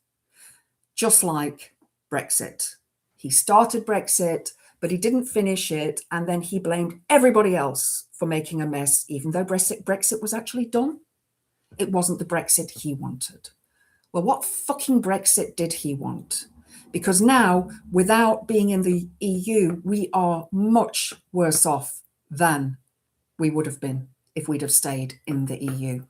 Just like Brexit. He started Brexit, but he didn't finish it. And then he blamed everybody else for making a mess, even though Brexit was actually done. It wasn't the Brexit he wanted. Well, what fucking Brexit did he want? Because now, without being in the EU, we are much worse off than we would have been if we'd have stayed in the EU.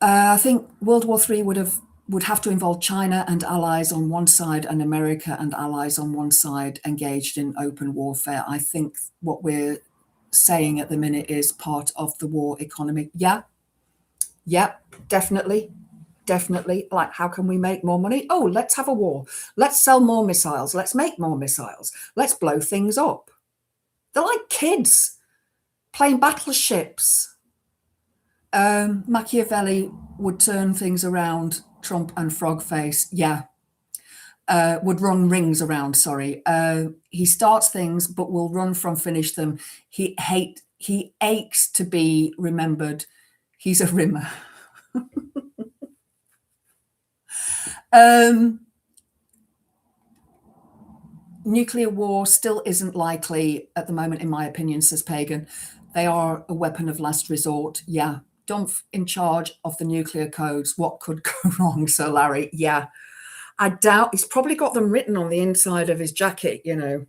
I think World War III would have to involve China and allies on one side and America and allies on one side engaged in open warfare. I think what we're saying at the minute is part of the war economy. Yeah, definitely. Like, how can we make more money? Oh, let's have a war. Let's sell more missiles. Let's make more missiles. Let's blow things up. They're like kids playing battleships. Machiavelli would turn things around. Trump and Frogface, would run rings around, sorry. He starts things, but will run from finish them. He aches to be remembered. He's a rimmer. Nuclear war still isn't likely at the moment, in my opinion, says Pagan. They are a weapon of last resort. Yeah. Dumpf in charge of the nuclear codes. What could go wrong, Sir Larry? Yeah. I doubt he's probably got them written on the inside of his jacket, you know.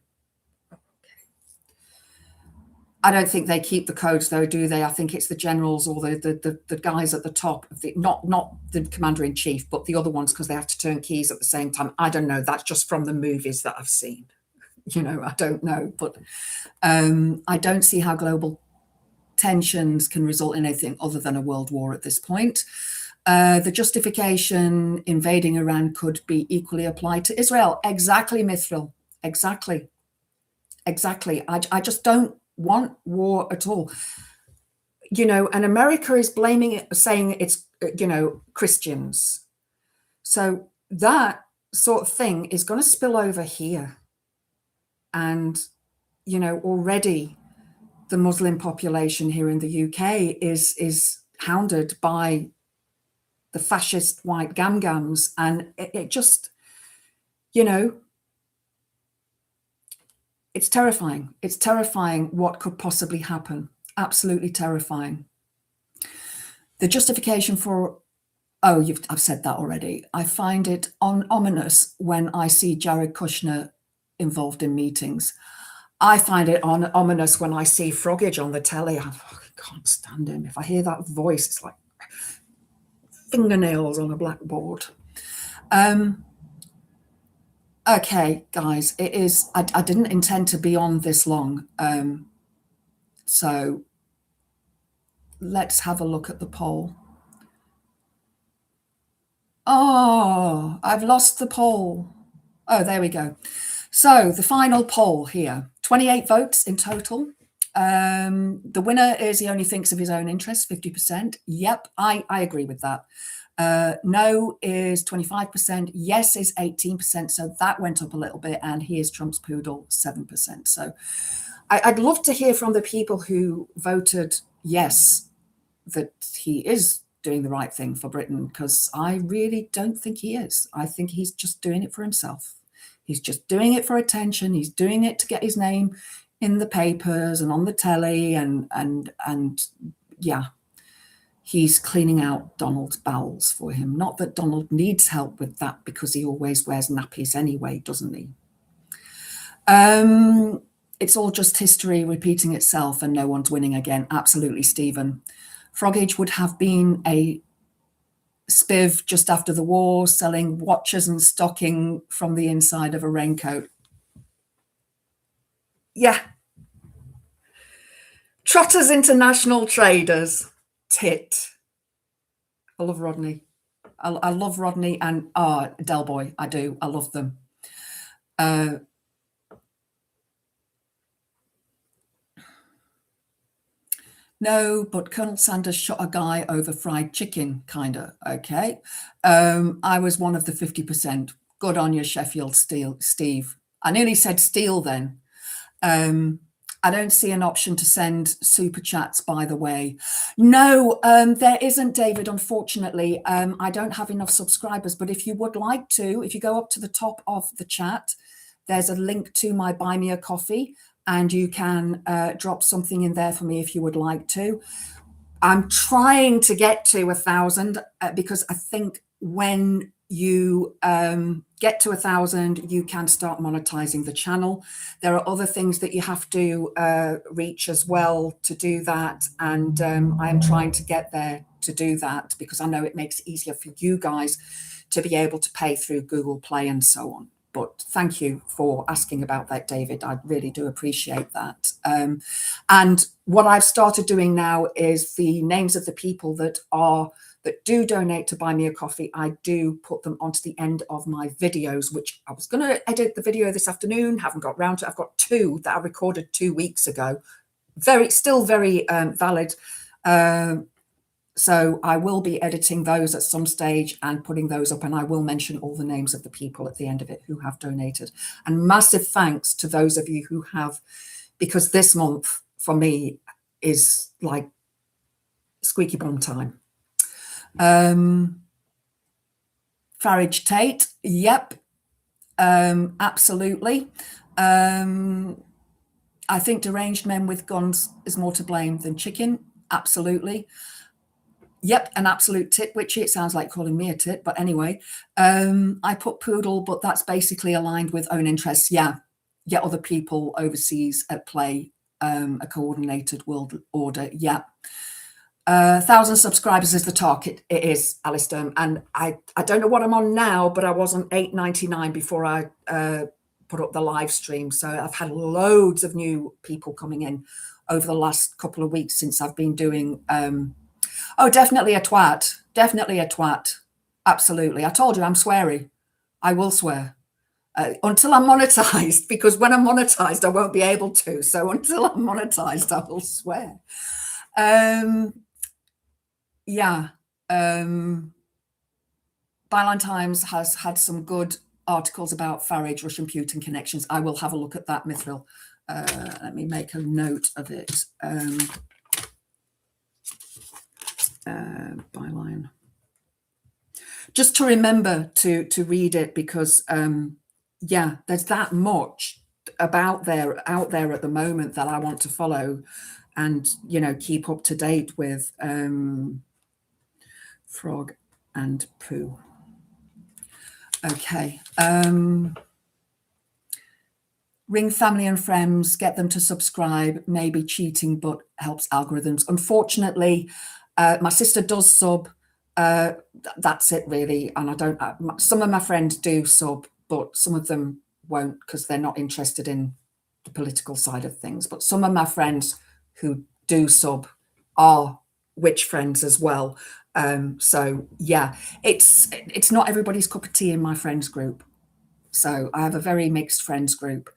I don't think they keep the codes, though, do they? I think it's the generals or the guys at the top of the, not the commander-in-chief, but the other ones, because they have to turn keys at the same time. I don't know. That's just from the movies that I've seen. you know, I don't know, but I don't see how global tensions can result in anything other than a world war at this point. The justification invading Iran could be equally applied to Israel. Exactly, Mithril. Exactly. Exactly. I just don't want war at all. You know, and America is blaming it, saying it's, you know, Christians. So that sort of thing is going to spill over here. And, you know, already the Muslim population here in the UK is hounded by the fascist white gamgams, and it just, you know, it's terrifying. It's terrifying what could possibly happen. Absolutely terrifying. The justification for, I've said that already. I find it ominous when I see Jared Kushner involved in meetings. I find it ominous when I see Frogage on the telly. I can't stand him. If I hear that voice, it's like fingernails on a blackboard. Okay, guys, it is. I didn't intend to be on this long. So let's have a look at the poll. Oh, I've lost the poll. Oh, there we go. So the final poll here, 28 votes in total. The winner is he only thinks of his own interests, 50%. Yep, I agree with that. No is 25%. Yes is 18%. So that went up a little bit. And he is Trump's poodle, 7%. So I'd love to hear from the people who voted yes, that he is doing the right thing for Britain, because I really don't think he is. I think he's just doing it for himself. He's just doing it for attention. He's doing it to get his name in the papers and on the telly, and yeah, he's cleaning out Donald's bowels for him. Not that Donald needs help with that, because he always wears nappies anyway, doesn't he? It's all just history repeating itself and no one's winning again. Absolutely, Stephen. Frogage would have been a spiv just after the war, selling watches and stocking from the inside of a raincoat. Yeah. Trotters International Traders. Tit. I love Rodney. I love Rodney and Del Boy. I do. I love them. No, but Colonel Sanders shot a guy over fried chicken, kind of. Okay. I was one of the 50%. Good on you, Sheffield Steve. I nearly said Steel then. I don't see an option to send super chats, by the way. No, there isn't, David, unfortunately. I don't have enough subscribers, but if you would like to, if you go up to the top of the chat, there's a link to my Buy Me a Coffee, and you can drop something in there for me if you would like to. I'm trying to get to 1,000 because I think when you get to 1,000, you can start monetizing the channel. There are other things that you have to reach as well to do that. And I am trying to get there to do that, because I know it makes it easier for you guys to be able to pay through Google Play and so on. But thank you for asking about that, David. I really do appreciate that. And what I've started doing now is the names of the people that do donate to Buy Me a Coffee. I do put them onto the end of my videos, which I was going to edit the video this afternoon, haven't got round to it. I've got 2 that I recorded 2 weeks ago. Still very valid. So I will be editing those at some stage and putting those up, and I will mention all the names of the people at the end of it who have donated. And massive thanks to those of you who have, because this month for me is like squeaky bum time. Farage Tate, yep, absolutely. I think deranged men with guns is more to blame than chicken, absolutely. Yep, an absolute tit witchy. It sounds like calling me a tit, but anyway. I put poodle, but that's basically aligned with own interests. Yeah, get other people overseas at play, a coordinated world order. Yeah. 1,000 subscribers is the target. It is, Alistair. And I don't know what I'm on now, but I was on $8.99 before I put up the live stream. So I've had loads of new people coming in over the last couple of weeks since I've been doing, oh, definitely a twat, absolutely. I told you I'm sweary. I will swear until I'm monetized, because when I'm monetized, I won't be able to. So until I'm monetized, I will swear. Yeah. Byline Times has had some good articles about Farage, Russian Putin connections. I will have a look at that, Mithril. Let me make a note of it. Byline. Just to remember to read it, because yeah, there's that much out there at the moment that I want to follow and, you know, keep up to date with. Frog and poo. Okay. Ring family and friends, get them to subscribe. Maybe cheating, but helps algorithms. Unfortunately, my sister does sub. That's it really. And I don't, some of my friends do sub, but some of them won't because they're not interested in the political side of things. But some of my friends who do sub are witch friends as well. So yeah, it's not everybody's cup of tea in my friends group. So I have a very mixed friends group.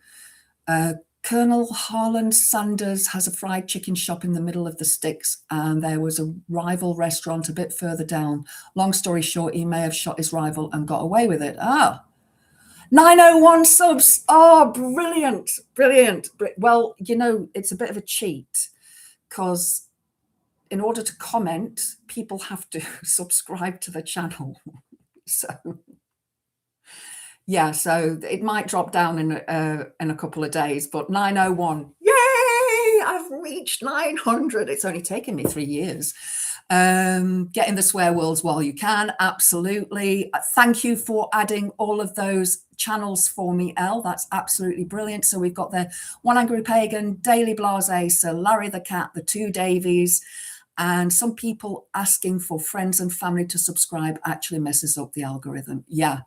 Colonel Harland Sanders has a fried chicken shop in the middle of the sticks, and there was a rival restaurant a bit further down. Long story short, he may have shot his rival and got away with it. 901 subs. Oh, brilliant, brilliant. Well, you know, it's a bit of a cheat because in order to comment, people have to subscribe to the channel. So yeah, so it might drop down in a couple of days, but 901, yay! I've reached 900. It's only taken me 3 years. Get in the swear worlds while you can, absolutely. Thank you for adding all of those channels for me, Elle. That's absolutely brilliant. So we've got the One Angry Pagan, Daily Blase, Sir Larry the Cat, the Two Davies, and some people asking for friends and family to subscribe actually messes up the algorithm. Yeah.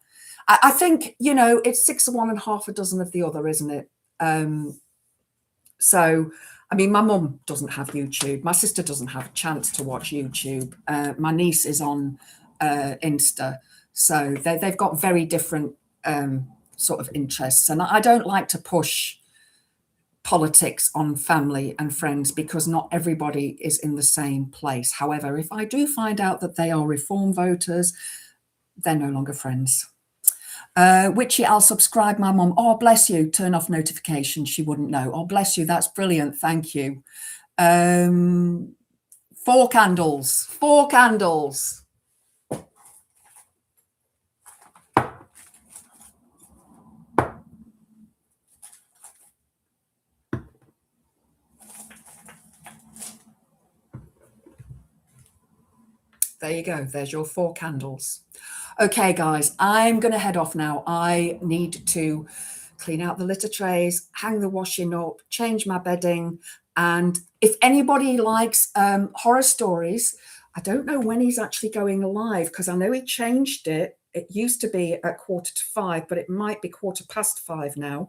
I think, you know, it's 6 of one and half a dozen of the other, isn't it? So, I mean, my mum doesn't have YouTube. My sister doesn't have a chance to watch YouTube. My niece is on Insta. So they've got very different sort of interests. And I don't like to push politics on family and friends because not everybody is in the same place. However, if I do find out that they are reform voters, they're no longer friends. Witchy, I'll subscribe my mum. Oh, bless you. Turn off notifications. She wouldn't know. Oh, bless you. That's brilliant. Thank you. 4 candles. 4 candles. There you go. There's your 4 candles. Okay, guys, I'm going to head off now. I need to clean out the litter trays, hang the washing up, change my bedding. And if anybody likes horror stories, I don't know when he's actually going live because I know he changed it. It used to be at 4:45, but it might be 5:15 now.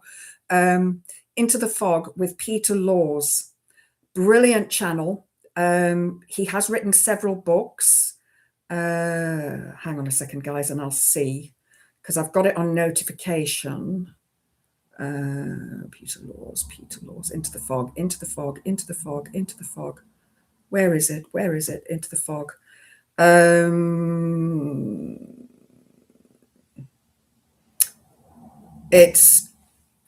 Into the Fog with Peter Laws. Brilliant channel. He has written several books. Hang on a second, guys, and I'll see because I've got it on notification. Peter Laws, into the fog, into the fog, into the fog, into the fog. Where is it? Where is it? Into the fog. It's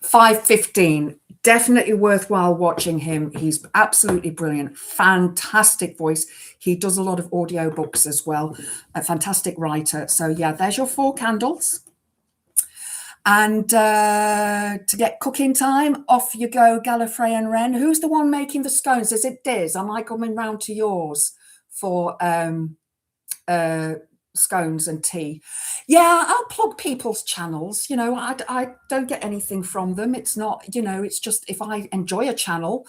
5:15. Definitely worthwhile watching him. He's absolutely brilliant. Fantastic voice. He does a lot of audio books as well. A fantastic writer. So yeah, there's your 4 candles. And to get cooking time, off you go, Gallifrey and Wren. Who's the one making the scones? Is it Diz? Am I coming round to yours for scones and tea? Yeah, I'll plug people's channels. You know, I don't get anything from them. It's not, you know, it's just if I enjoy a channel,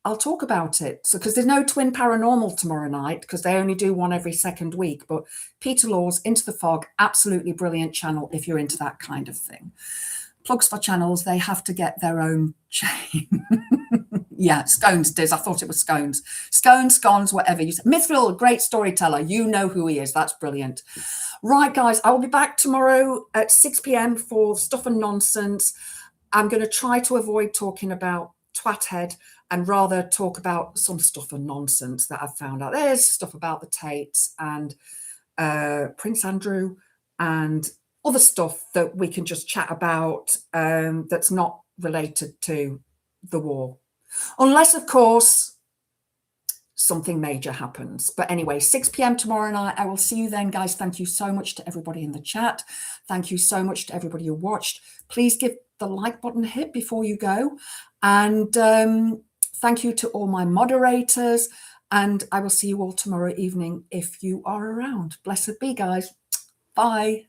I'll talk about it. So because there's no Twin Paranormal tomorrow night because they only do one every second week. But Peter Laws, Into the Fog, absolutely brilliant channel if you're into that kind of thing. plugs for channels, they have to get their own chain. Yeah, scones, Diz. I thought it was scones. Scones, whatever you say. Mithrill, great storyteller. You know who he is. That's brilliant. Right, guys, I will be back tomorrow at 6 p.m. for Stuff and Nonsense. I'm going to try to avoid talking about Twathead and rather talk about some stuff and nonsense that I've found out. There's stuff about the Tates and Prince Andrew and other stuff that we can just chat about that's not related to the war. Unless, of course, something major happens. But anyway, 6 p.m. tomorrow night. I will see you then, guys. Thank you so much to everybody in the chat. Thank you so much to everybody who watched. Please give the like button a hit before you go. And thank you to all my moderators. And I will see you all tomorrow evening if you are around. Blessed be, guys. Bye.